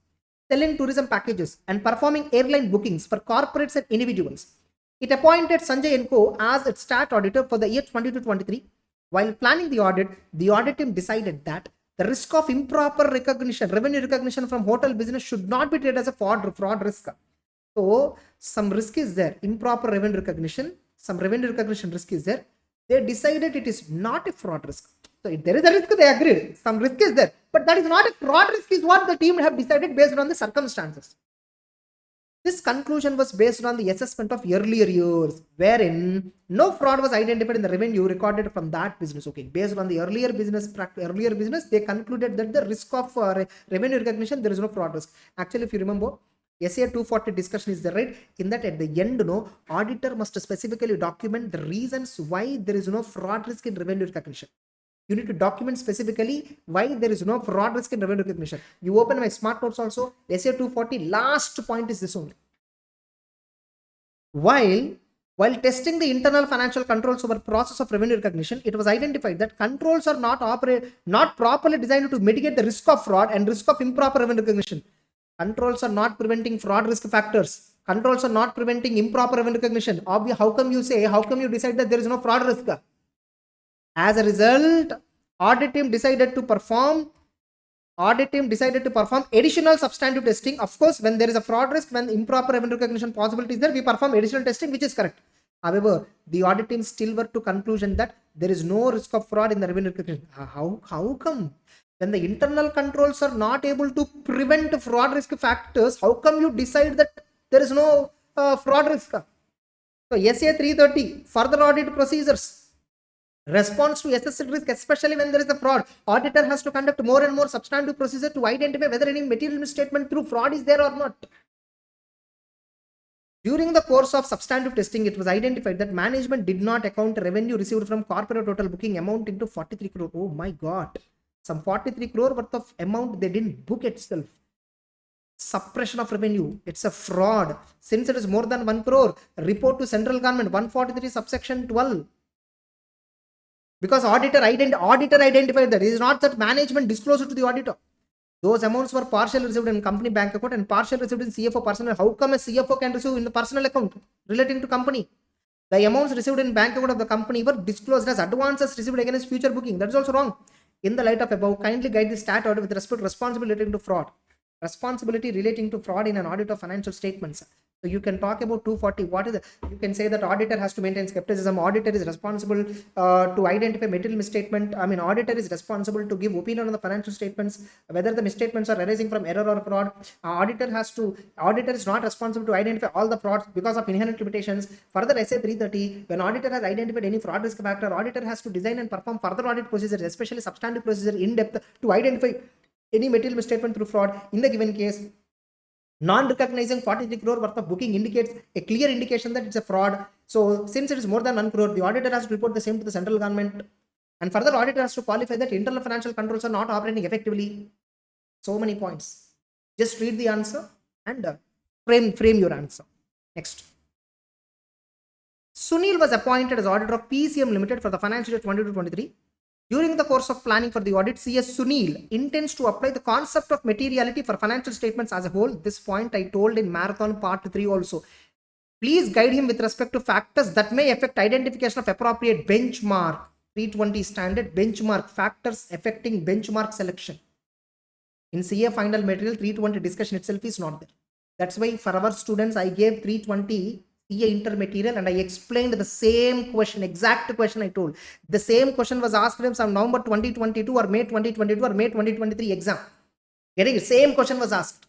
selling tourism packages and performing airline bookings for corporates and individuals. It appointed Sanjay & Co. as its stat auditor for the year 2022-23. While planning the audit team decided that the risk of improper revenue recognition from hotel business should not be treated as a fraud risk. So, some risk is there, improper revenue recognition, some revenue recognition risk is there. They decided it is not a fraud risk. So, if there is a risk, they agreed. Some risk is there, but that is not a fraud risk, is what the team have decided based on the circumstances. This conclusion was based on the assessment of earlier years, wherein no fraud was identified in the revenue recorded from that business. Okay, based on the earlier business, they concluded that the risk of revenue recognition, there is no fraud risk. Actually, if you remember, SA 240 discussion is there, right? In that, at the end, auditor must specifically document the reasons why there is no fraud risk in revenue recognition. You need to document specifically why there is no fraud risk in revenue recognition. You open my smart notes also, SA 240, last point is this only. While testing the internal financial controls over process of revenue recognition, it was identified that controls are not properly designed to mitigate the risk of fraud and risk of improper revenue recognition. Controls are not preventing fraud risk factors. Controls are not preventing improper revenue recognition. Obviously, how come you decide that there is no fraud risk? As a result, audit team decided to perform additional substantive testing. Of course, when there is a fraud risk, when improper revenue recognition possibility is there, we perform additional testing, which is correct. However, the audit team still were to conclusion that there is no risk of fraud in the revenue recognition. How come? When the internal controls are not able to prevent fraud risk factors, how come you decide that there is no fraud risk? So, SA 330, further audit procedures. Response to assessed risk, especially when there is a fraud, auditor has to conduct more and more substantive procedure to identify whether any material misstatement through fraud is there or not. During the course of substantive testing, it was identified that management did not account revenue received from corporate total booking amounting to 43 crore. Oh my God, some 43 crore worth of amount they didn't book itself. Suppression of revenue, it's a fraud. Since it is more than 1 crore, report to central government 143 subsection 12. Because auditor identified that. It is not that management disclosed it to the auditor. Those amounts were partially received in company bank account and partially received in CFO personal. How come a CFO can receive in the personal account relating to company? The amounts received in bank account of the company were disclosed as advances received against future booking. That is also wrong. In the light of above, kindly guide the stat audit with respect to responsibility relating to fraud. Responsibility relating to fraud in an audit of financial statements. So you can talk about 240. What is it? You can say that auditor has to maintain skepticism. Auditor is responsible to identify material misstatement. Auditor is responsible to give opinion on the financial statements, whether the misstatements are arising from error or fraud. Auditor is not responsible to identify all the frauds because of inherent limitations. Further, SA 330, when auditor has identified any fraud risk factor, auditor has to design and perform further audit procedures, especially substantive procedure in depth, to identify any material misstatement through fraud. In the given case, non-recognizing 43 crore worth of booking indicates a clear indication that it's a fraud. So, since it is more than 1 crore, the auditor has to report the same to the central government. And further, auditor has to qualify that internal financial controls are not operating effectively. So many points. Just read the answer and frame your answer. Next. Sunil was appointed as auditor of PCM Limited for the financial year 22-23. During the course of planning for the audit, CS Sunil intends to apply the concept of materiality for financial statements as a whole. This point I told in Marathon Part 3 also. Please guide him with respect to factors that may affect identification of appropriate benchmark. 320 standard benchmark factors affecting benchmark selection. In CA final material, 320 discussion itself is not there. That's why for our students, I gave 320 CA intermaterial and I explained the same question, exact question I told. The same question was asked in some November 2022 or May 2022 or May 2023 exam. Getting it? Same question was asked.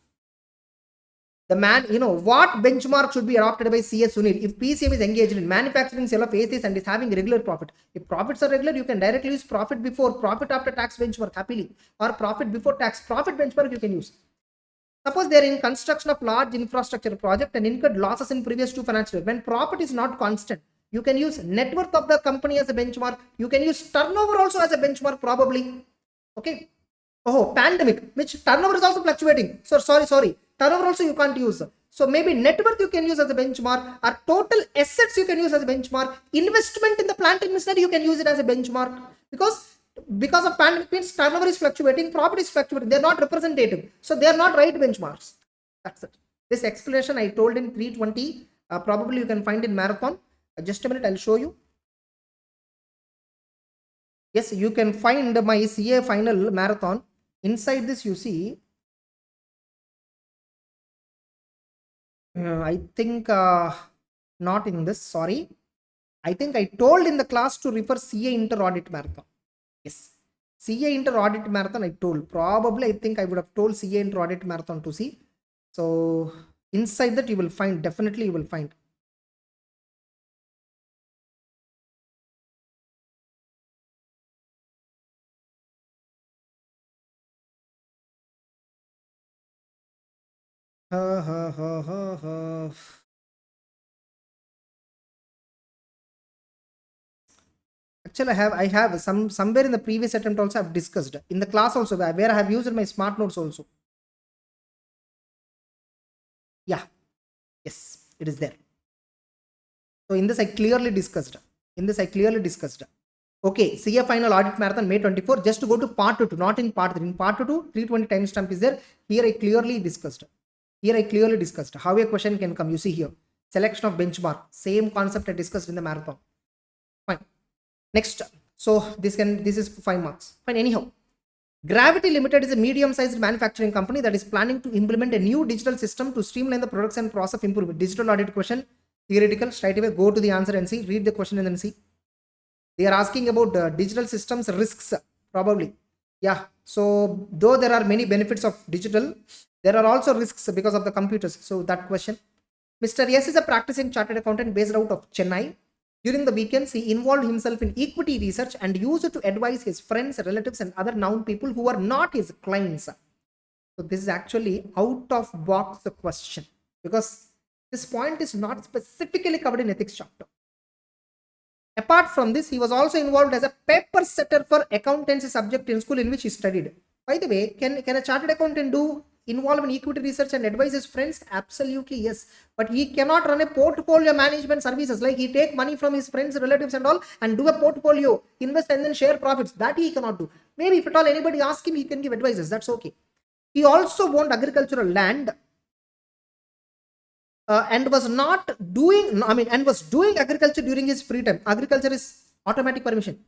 The man, what benchmark should be adopted by CS Sunil if PCM is engaged in manufacturing sale of ACs and is having regular profit? If profits are regular, you can directly use profit before, profit after tax benchmark happily, or profit before tax, profit benchmark you can use. Suppose they are in construction of large infrastructure project and incurred losses in previous 2 financial years. When profit is not constant, you can use net worth of the company as a benchmark. You can use turnover also as a benchmark probably. Okay. Oh, pandemic, which turnover is also fluctuating. So sorry. Turnover also you can't use. So maybe net worth you can use as a benchmark, or total assets you can use as a benchmark. Investment in the plant and machinery you can use it as a benchmark, because of pandemic means turnover is fluctuating, profit is fluctuating. They're not representative, so they are not right benchmarks. That's it. This explanation I told in 320. Probably you can find in Marathon. Just a minute, I'll show you. Yes, you can find my CA final Marathon. Inside this you see, I think not in this, sorry. I think I told in the class to refer CA Inter Audit Marathon. Yes, CA Inter Audit Marathon I told. Probably I think I would have told CA Inter Audit Marathon to see. So inside that you will find, definitely you will find. Actually, I have somewhere in the previous attempt also I've discussed in the class also where I have used my smart notes also. Yeah, yes, it is there. So in this I clearly discussed. Okay, CA final audit marathon May 24. Just to go to part 2, not in part 3. In part 2, 320 timestamp is there. Here I clearly discussed. How a question can come. You see here, selection of benchmark. Same concept I discussed in the marathon. Fine. Next. So this is 5 marks. Fine. Anyhow, Gravity Limited is a medium-sized manufacturing company that is planning to implement a new digital system to streamline the production process of improvement. Digital audit question, theoretical. Straight away go to the answer and see. Read the question and then see. They are asking about digital systems risks, probably. Yeah. So though there are many benefits of digital, there are also risks because of the computers. So that question. Mr. S is a practicing chartered accountant based out of Chennai. During the weekends, he involved himself in equity research and used it to advise his friends, relatives, and other known people who are not his clients. So this is actually out of box question, because this point is not specifically covered in ethics chapter. Apart from this, he was also involved as a paper setter for accountancy subject in school in which he studied. By the way, can a chartered accountant involve in equity research and advise his friends? Absolutely yes. But he cannot run a portfolio management services, like he take money from his friends, relatives and all and do a portfolio, invest and then share profits. That he cannot do. Maybe if at all anybody asks him, he can give advices. That's okay. He also owned agricultural land and was doing agriculture during his free time. Agriculture is automatic permission.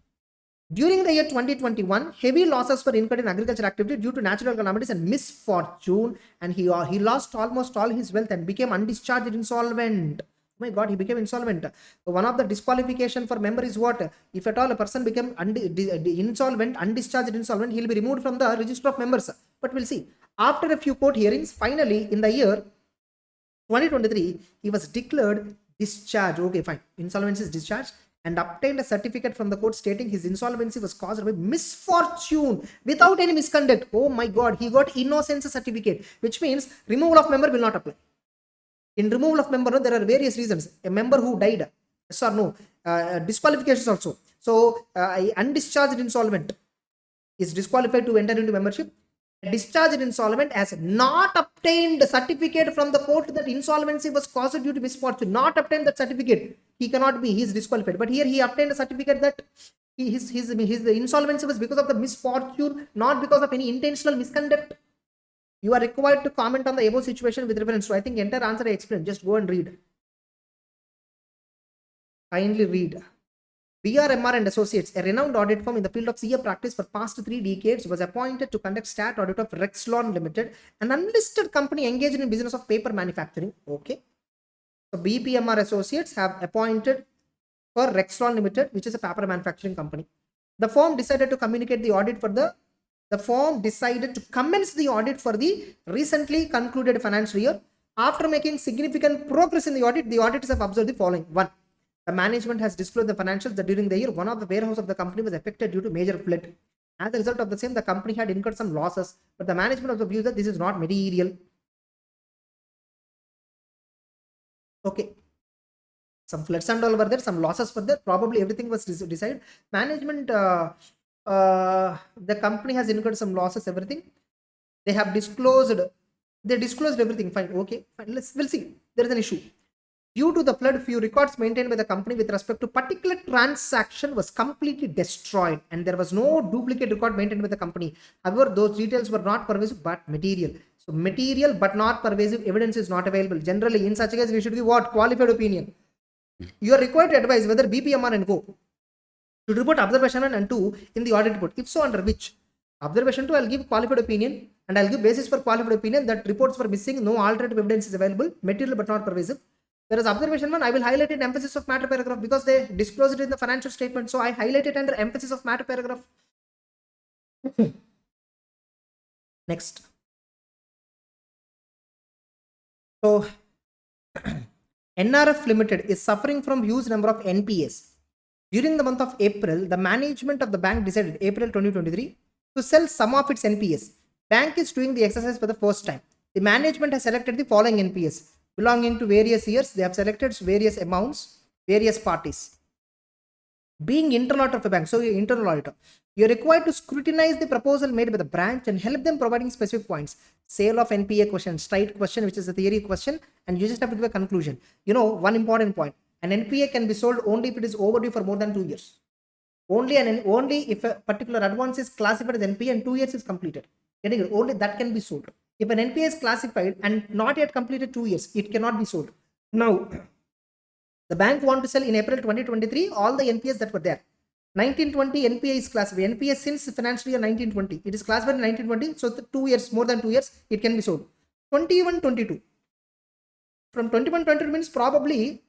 During the year 2021, heavy losses were incurred in agriculture activity due to natural calamities and misfortune, and he lost almost all his wealth and became undischarged insolvent. Oh my God, he became insolvent. One of the disqualification for member is what? If at all a person became undischarged insolvent, he'll be removed from the register of members. But we'll see. After a few court hearings, finally in the year 2023, he was declared discharged. Okay, fine. Insolvency is discharged, and obtained a certificate from the court stating his insolvency was caused by misfortune without any misconduct. Oh my God, he got innocence certificate, which means removal of member will not apply. In removal of member, there are various reasons. A member who died, yes or no, disqualifications also. So, undischarged insolvent is disqualified to enter into membership. discharged insolvent has not obtained certificate from the court that insolvency was caused due to misfortune, not obtained that certificate, he cannot be, he is disqualified. But here he obtained a certificate that his insolvency was because of the misfortune, not because of any intentional misconduct. You are required to comment on the above situation with reference to, I think entire answer I explained, just go and read. Kindly read. BRMR and Associates, a renowned audit firm in the field of CA practice for past 3 decades, was appointed to conduct stat audit of Rexlon Limited, an unlisted company engaged in business of paper manufacturing. Okay. So BPMR Associates have appointed for Rexlon Limited, which is a paper manufacturing company. The firm decided to communicate the audit for the firm decided to commence the audit for the recently concluded financial year. After making significant progress in the auditors have observed the following. 1. The management has disclosed the financials that during the year, one of the warehouse of the company was affected due to major flood. As a result of the same, the company had incurred some losses, but the management of the view that this is not material. Okay. Some floods and all were there, some losses were there, probably everything was decided. Management, the company has incurred some losses, everything. They disclosed everything, fine, okay, fine. We'll see. There is an issue. Due to the flood, few records maintained by the company with respect to particular transaction was completely destroyed, and there was no duplicate record maintained by the company. However, those details were not pervasive but material. So material but not pervasive evidence is not available. Generally, in such a case, we should give what? Qualified opinion. You are required to advise whether BPMR and Co. should report observation 1 and 2 in the audit report. If so, under which? Observation 2, I'll give qualified opinion, and I'll give basis for qualified opinion that reports were missing, no alternative evidence is available, material but not pervasive. Whereas observation 1, I will highlight it emphasis of matter paragraph because they disclosed it in the financial statement. So I highlight it under emphasis of matter paragraph. Next. So NRF Limited is suffering from huge number of NPAs. During the month of April, the management of the bank decided, April 2023, to sell some of its NPAs. Bank is doing the exercise for the first time. The management has selected the following NPAs belonging to various years. They have selected various amounts, various parties. Being internal auditor of a bank, so you're internal auditor, you're required to scrutinize the proposal made by the branch and help them providing specific points. Sale of NPA question, straight question, which is a theory question, and you just have to give a conclusion. You know, one important point: an NPA can be sold only if it is overdue for more than 2 years. Only if a particular advance is classified as NPA and 2 years is completed. Getting it? Only that can be sold. If an NPA is classified and not yet completed 2 years, it cannot be sold. Now, the bank want to sell in April 2023 all the NPAs that were there. 1920 NPA is classified. NPA since financial year 1920. It is classified in 1920. So 2 years, more than 2 years, it can be sold. 21-22. From 21-22 means probably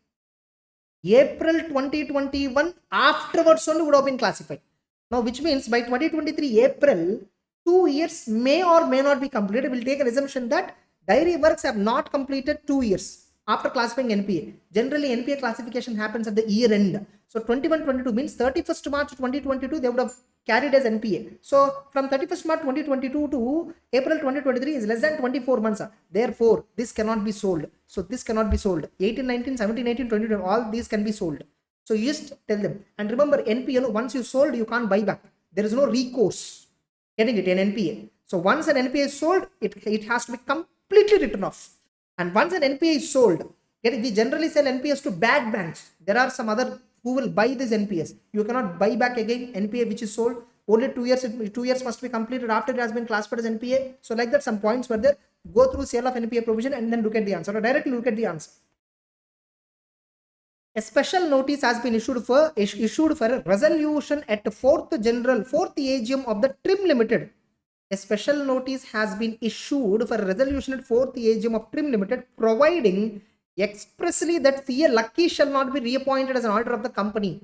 April 2021 afterwards only would have been classified. Now, which means by 2023 April, 2 years may or may not be completed. We'll take an assumption that diary works have not completed 2 years after classifying NPA. Generally, NPA classification happens at the year end. So 21-22 means 31st March 2022, they would have carried as NPA. So from 31st March 2022 to April 2023 is less than 24 months. Therefore, this cannot be sold. So this cannot be sold. 18, 19, 17, 18, 20, all these can be sold. So you just tell them. And remember, NPA, once you sold, you can't buy back. There is no recourse. Getting it in NPA. So once an NPA is sold, it has to be completely written off. And once an NPA is sold, we generally sell NPAs to bad banks. There are some other who will buy these NPAs. You cannot buy back again NPA which is sold. Only 2 years. 2 years must be completed after it has been classified as NPA. So like that, some points were there. Go through sale of NPA provision and then look at the answer. Or directly look at the answer. A special notice has been issued for resolution at the 4th AGM of the Trim Limited. A special notice has been issued for resolution at 4th AGM of Trim Limited, providing expressly that CA Lucky shall not be reappointed as an auditor of the company.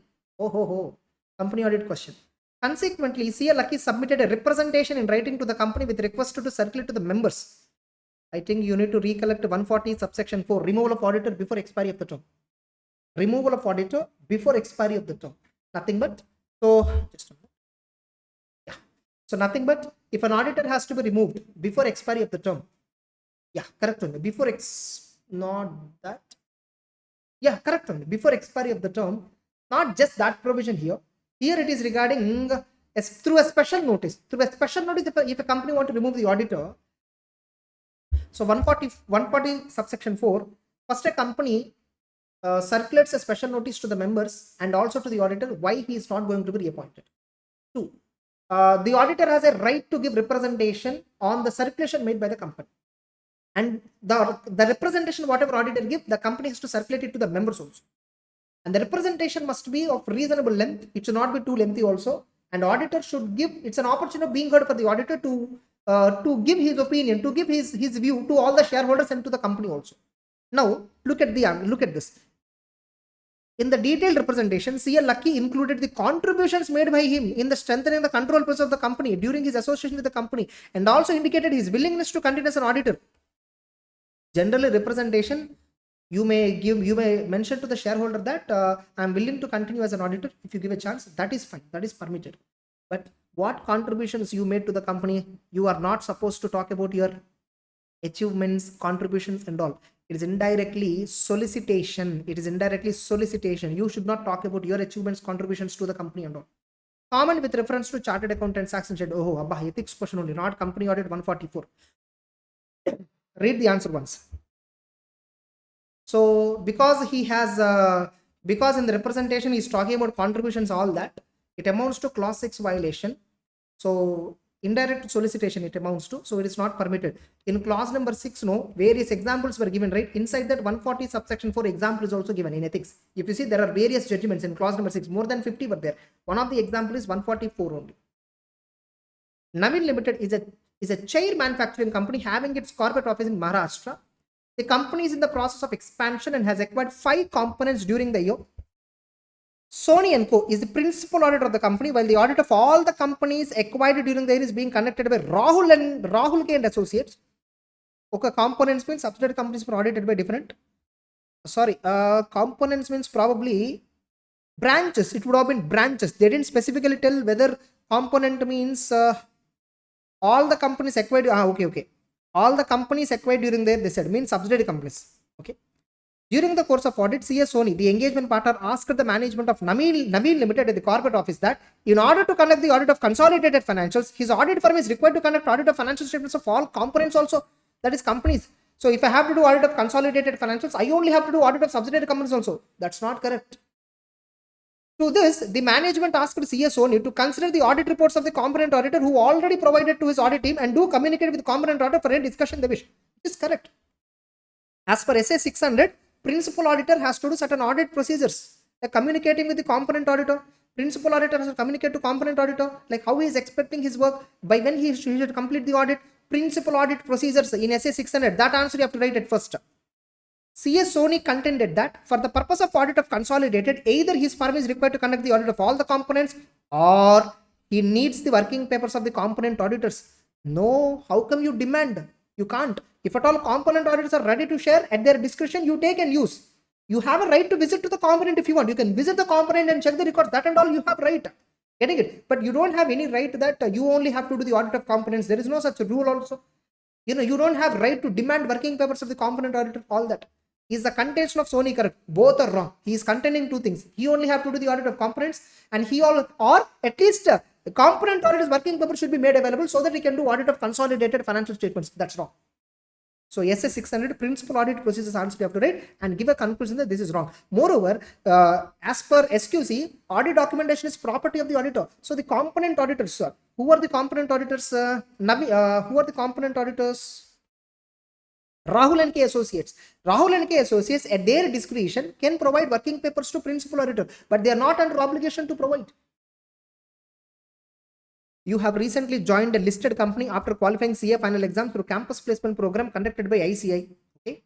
Company audit question. Consequently, CA Lucky submitted a representation in writing to the company with request to circulate to the members. I think you need to recollect 140 subsection 4, removal of auditor before expiry of the term. Removal of auditor before expiry of the term. Nothing but, so just a minute. Yeah. So nothing but if an auditor has to be removed before expiry of the term. Yeah, correct only. Before not that. Yeah, correct only. Before expiry of the term. Not just that provision here. Here it is regarding through a special notice. Through a special notice, if a company want to remove the auditor, so 140 subsection 4, first a company circulates a special notice to the members and also to the auditor why he is not going to be reappointed. 2. The auditor has a right to give representation on the circulation made by the company. And the representation, whatever auditor give, the company has to circulate it to the members also. And the representation must be of reasonable length. It should not be too lengthy also. And auditor should give, it's an opportunity of being heard for the auditor to give his opinion, to give his view to all the shareholders and to the company also. Now, look at this. In the detailed representation, CA Lucky included the contributions made by him in the strengthening the control process of the company during his association with the company, and also indicated his willingness to continue as an auditor. Generally, representation, you may mention to the shareholder that I'm willing to continue as an auditor if you give a chance. That is fine, that is permitted. But what contributions you made to the company, you are not supposed to talk about your achievements, contributions and all. It is indirectly solicitation. You should not talk about your achievements, contributions to the company and all. Comment with reference to chartered accountants action said, oh, abba, ethics question only, not company audit 144. Read the answer once. So because he has, because in the representation he's talking about contributions, all that, it amounts to clause 6 violation. So indirect solicitation it amounts to, so it is not permitted. In clause number 6, no, various examples were given, right? Inside that 140 subsection 4 example is also given in ethics. If you see, there are various judgments in clause number 6, more than 50 were there. One of the example is 144 only. Navin Limited is a chair manufacturing company having its corporate office in Maharashtra. The company is in the process of expansion and has acquired 5 components during the year. Sony & Co. is the principal auditor of the company, while the audit of all the companies acquired during the year is being conducted by Rahul K and Associates. Okay, components means subsidiary companies were audited by different. Components means probably branches. It would have been branches. They didn't specifically tell whether component means all the companies acquired. Okay. All the companies acquired during the year, they said, means subsidiary companies. Okay. During the course of audit, CS Sony, the engagement partner, asked the management of Naveen Limited at the corporate office that in order to conduct the audit of consolidated financials, his audit firm is required to conduct audit of financial statements of all components also, that is companies. So if I have to do audit of consolidated financials, I only have to do audit of subsidiary companies also. That's not correct. To this, the management asked CS Sony to consider the audit reports of the component auditor who already provided to his audit team and do communicate with the component auditor for any discussion they wish. It is correct. As per SA 600, principal auditor has to do certain audit procedures, like communicating with the component auditor. Principal auditor has to communicate to component auditor, like how he is expecting his work, by when he should complete the audit. Principal audit procedures in SA 600, that answer you have to write at first. CS Sony contended that for the purpose of audit of consolidated, either his firm is required to conduct the audit of all the components or he needs the working papers of the component auditors. No, how come you demand? You can't. If at all component auditors are ready to share at their discretion, you take and use. You have a right to visit to the component if you want. You can visit the component and check the records. That and all you have right. Getting it? But you don't have any right that you only have to do the audit of components. There is no such rule also. You don't have right to demand working papers of the component auditor. All that. Is the contention of Sony correct? Both are wrong. He is contending two things. He only have to do the audit of components, and or at least the component auditor's working paper should be made available so that he can do audit of consolidated financial statements. That's wrong. So SA 600 principal audit procedures answer you have to write and give a conclusion that this is wrong. Moreover, as per SQC, audit documentation is property of the auditor. So the component auditors, who are the component auditors? Who are the component auditors? Rahul and K Associates. Rahul and K Associates at their discretion can provide working papers to principal auditor, but they are not under obligation to provide. You have recently joined a listed company after qualifying CA final exam through campus placement program conducted by ICI. Okay,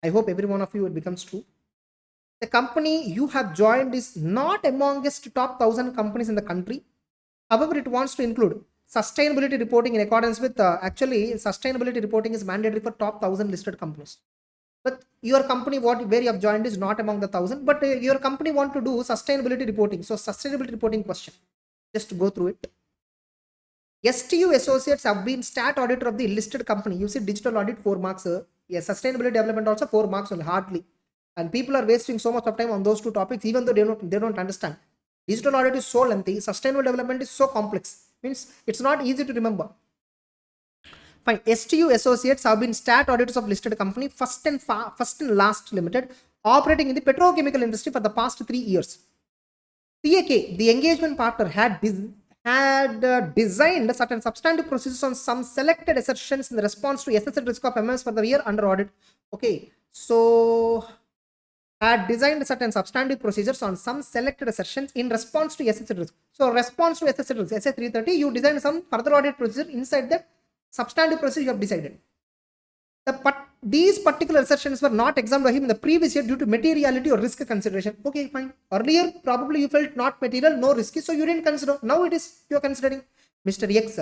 I hope every one of you it becomes true. The company you have joined is not amongst top 1,000 companies in the country. However, it wants to include sustainability reporting in accordance with actually sustainability reporting is mandatory for top 1,000 listed companies. But your company where you have joined is not among the 1,000, but your company want to do sustainability reporting. So sustainability reporting question, just to go through it. STU associates have been stat auditor of the listed company. You see digital audit 4 marks. Yes, sustainability development also 4 marks only, hardly. And people are wasting so much of time on those two topics, even though they don't understand. Digital audit is so lengthy. Sustainable development is so complex. Means it's not easy to remember. Fine. STU associates have been stat auditors of listed company, first and last limited, operating in the petrochemical industry for the past 3 years. CAK, the engagement partner, had designed certain substantive procedures on some selected assertions in the response to assessed risk of MS for the year under audit. Okay, so had designed certain substantive procedures on some selected assertions in response to assessed risk. So response to assessed risk, SA 330, you design some further audit procedure inside that substantive procedure you have decided. These particular assertions were not examined by him in the previous year due to materiality or risk consideration. Okay, fine. Earlier, probably you felt not material, no risky, so you didn't consider. Now it is you are considering. Mr. X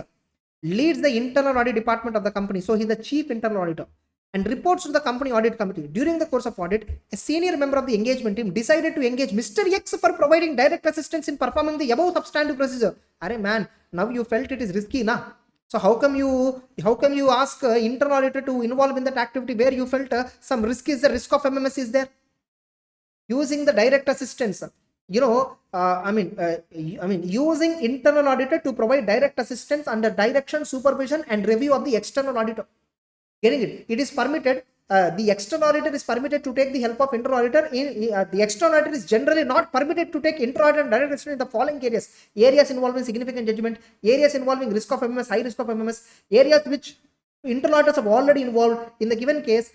leads the internal audit department of the company, so he is the chief internal auditor and reports to the company audit committee. During the course of audit, a senior member of the engagement team decided to engage Mr. X for providing direct assistance in performing the above substantive procedure. Arey man, now you felt it is risky, na? So how come you ask internal auditor to involve in that activity where you felt some risk is the risk of MMS is there? Using the direct assistance, using internal auditor to provide direct assistance under direction, supervision, and review of the external auditor. Getting it? It is permitted. The external auditor is permitted to take the help of internal auditor. The external auditor is generally not permitted to take internal auditor and direct assistance in the following areas involving significant judgment, areas involving risk of MMS, high risk of MMS, areas which internal auditors have already involved. In the given case,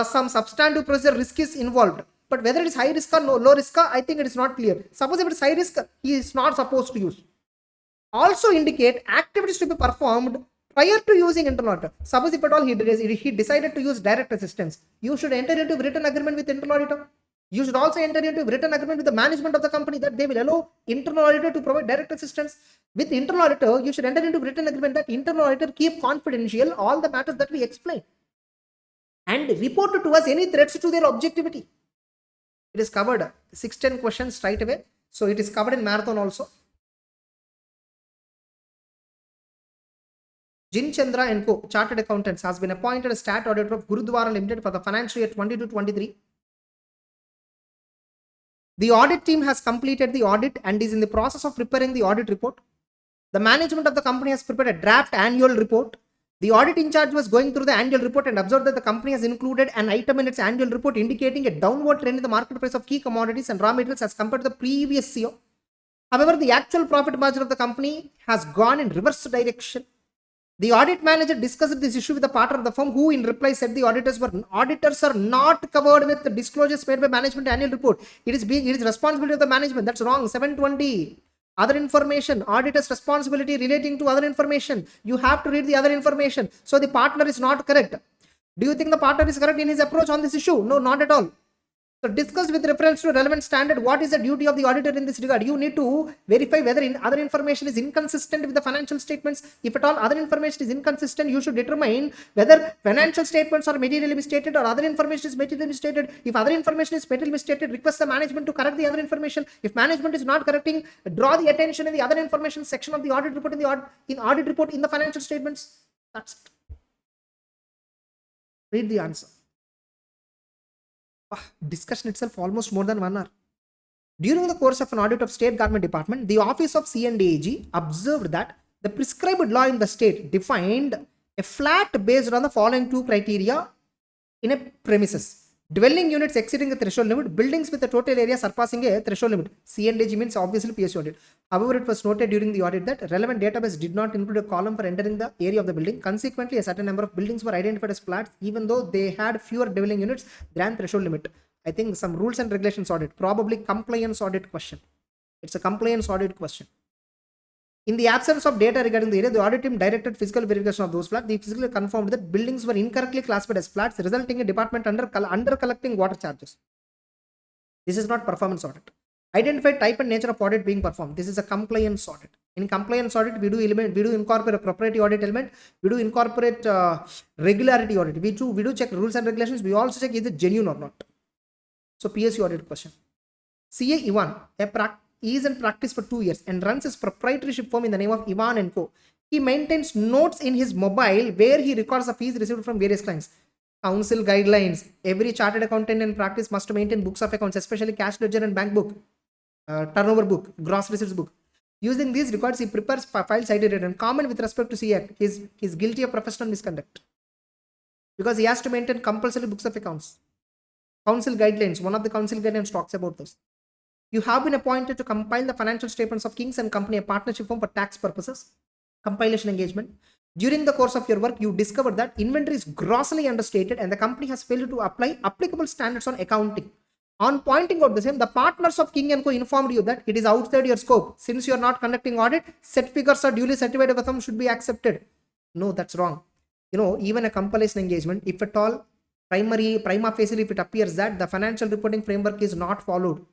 some substantive procedure risk is involved, but whether it is high risk or low risk, I think it is not clear. Suppose if it is high risk, he is not supposed to use. Also indicate activities to be performed prior to using internal auditor. Suppose if at all he decided to use direct assistance, you should enter into written agreement with internal auditor. You should also enter into written agreement with the management of the company that they will allow internal auditor to provide direct assistance. With internal auditor, you should enter into written agreement that internal auditor keep confidential all the matters that we explain and report to us any threats to their objectivity. It is covered 6-10 questions straight away. So it is covered in marathon also. Jin Chandra and Co. Chartered Accountants has been appointed as stat auditor of Gurudwara Limited for the financial year 22-23. The audit team has completed the audit and is in the process of preparing the audit report. The management of the company has prepared a draft annual report. The audit in charge was going through the annual report and observed that the company has included an item in its annual report indicating a downward trend in the market price of key commodities and raw materials as compared to the previous year. However, the actual profit margin of the company has gone in reverse direction. The audit manager discussed this issue with the partner of the firm, who in reply said the auditors are not covered with the disclosures made by management annual report. It is responsibility of the management. That's wrong. 720. Other information, auditor's responsibility relating to other information. You have to read the other information. So the partner is not correct. Do you think the partner is correct in his approach on this issue? No, not at all. So discuss with reference to relevant standard what is the duty of the auditor in this regard. You need to verify whether other information is inconsistent with the financial statements. If at all other information is inconsistent, you should determine whether financial statements are materially misstated or other information is materially misstated. If other information is materially misstated, request the management to correct the other information. If management is not correcting, draw the attention in the other information section of the audit report in audit report in the financial statements. That's it. Read the answer. Discussion itself almost more than 1 hour. During the course of an audit of State Government Department, the Office of C&AG observed that the prescribed law in the state defined a flat based on the following 2 criteria in a premises: dwelling units exceeding the threshold limit, buildings with a total area surpassing a threshold limit. C&AG means obviously PSU audit. However, it was noted during the audit that relevant database did not include a column for entering the area of the building. Consequently, a certain number of buildings were identified as flats even though they had fewer dwelling units than threshold limit. I think some rules and regulations audit, probably compliance audit question. It's a compliance audit question. In the absence of data regarding the area, the audit team directed physical verification of those flats. The physical confirmed that buildings were incorrectly classified as flats, resulting in department under collecting water charges. This is not performance audit. Identify type and nature of audit being performed. This is a compliance audit. In compliance audit, we do incorporate a propriety audit element. We do incorporate regularity audit. We do check rules and regulations. We also check is it genuine or not. So PSU audit question. CA Ivan, is in practice for 2 years and runs his proprietorship firm in the name of Ivan and Co. He maintains notes in his mobile where he records the fees received from various clients. Council guidelines. Every chartered accountant in practice must maintain books of accounts, especially cash ledger and bank book. turnover book, gross receipts book. Using these records, he prepares files cited and comment with respect to CA Act. He's guilty of professional misconduct because he has to maintain compulsory books of accounts. Council guidelines, one of the council guidelines talks about this. You have been appointed to compile the financial statements of Kings and Company, a partnership firm for tax purposes. Compilation engagement. During the course of your work, you discovered that inventory is grossly understated and the company has failed to apply applicable standards on accounting. On pointing out the same, the partners of King & Co informed you that it is outside your scope. Since you are not conducting audit, set figures are duly certified with them should be accepted. No, that's wrong. Even a compilation engagement, if at all, prima facie, if it appears that the financial reporting framework is not followed,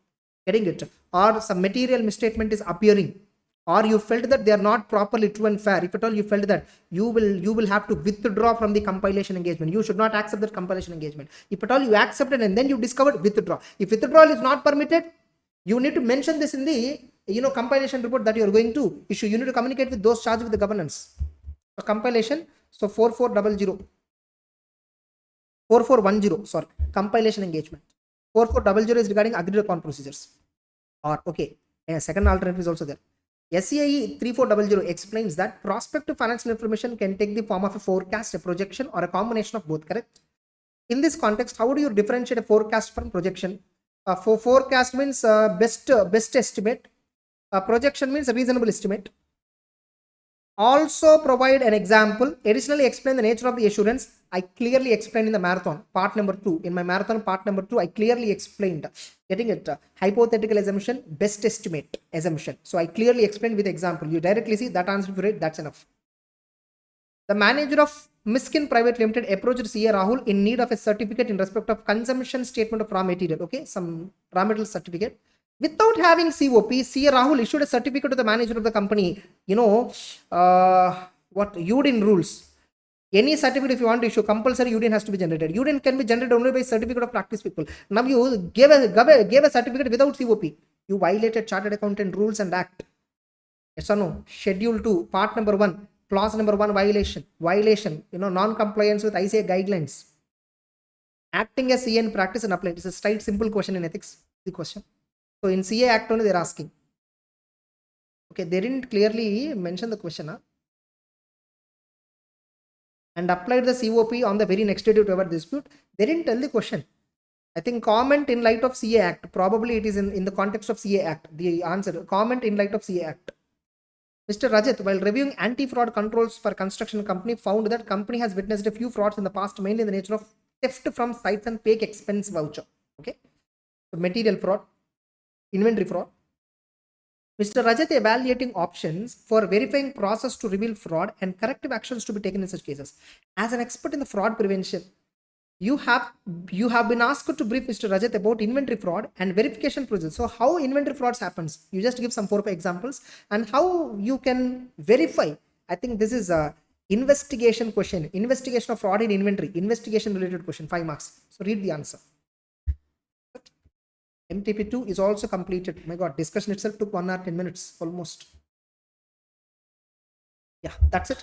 getting it, or some material misstatement is appearing, or you felt that they are not properly true and fair, if at all you felt that, you will have to withdraw from the compilation engagement. You should not accept that compilation engagement. If at all you accepted and then you discovered, withdraw. If withdrawal is not permitted, you need to mention this in the compilation report that you are going to issue. You need to communicate with those charged with the governance. So compilation, so 4410, sorry, compilation engagement. 4400 is regarding agreed upon procedures. Or okay, a second alternative is also there. SCIE 3400 explains that prospective financial information can take the form of a forecast, a projection, or a combination of both, correct? In this context, how do you differentiate a forecast from projection? For forecast means best estimate. Projection means a reasonable estimate. Also provide an example. Additionally, explain the nature of the assurance. I clearly explained in the marathon part number 2. In my marathon part number 2, I clearly explained, getting it, hypothetical assumption, best estimate assumption. So I clearly explained with example. You directly see that answer for it. That's enough. The manager of Miskin Private Limited approached CA Rahul in need of a certificate in respect of consumption statement of raw material. Okay, some raw material certificate. Without having COP, CA Rahul issued a certificate to the manager of the company. What UDIN rules. Any certificate, if you want to issue, compulsory UDIN has to be generated. UDIN can be generated only by certificate of practice people. Now you gave a certificate without COP. You violated Chartered Accountant Rules and Act. Yes or no? Schedule 2, part number 1, clause number 1 violation. Non-compliance with ICA guidelines. Acting as CA in practice and applying. It's a straight simple question in ethics. The question. So in CA Act only they're asking. Okay, they didn't clearly mention the question. And applied the COP on the very next day to ever dispute. They didn't tell the question. I think comment in light of CA Act. Probably it is in the context of CA Act. The answer, comment in light of CA Act. Mr. Rajat, while reviewing anti-fraud controls for construction company, found that company has witnessed a few frauds in the past, mainly in the nature of theft from sites and fake expense voucher. Okay. So material fraud, inventory fraud. Mr. Rajat evaluating options for verifying process to reveal fraud and corrective actions to be taken in such cases. As an expert in the fraud prevention, you have been asked to brief Mr. Rajat about inventory fraud and verification process. So how inventory frauds happens? You just give some 4 or 5 examples and how you can verify. I think this is a investigation question. Investigation of fraud in inventory. Investigation related question, 5 marks. So read the answer. MTP2 is also completed. My God, discussion itself took 1 hour 10 minutes almost. Yeah, that's it.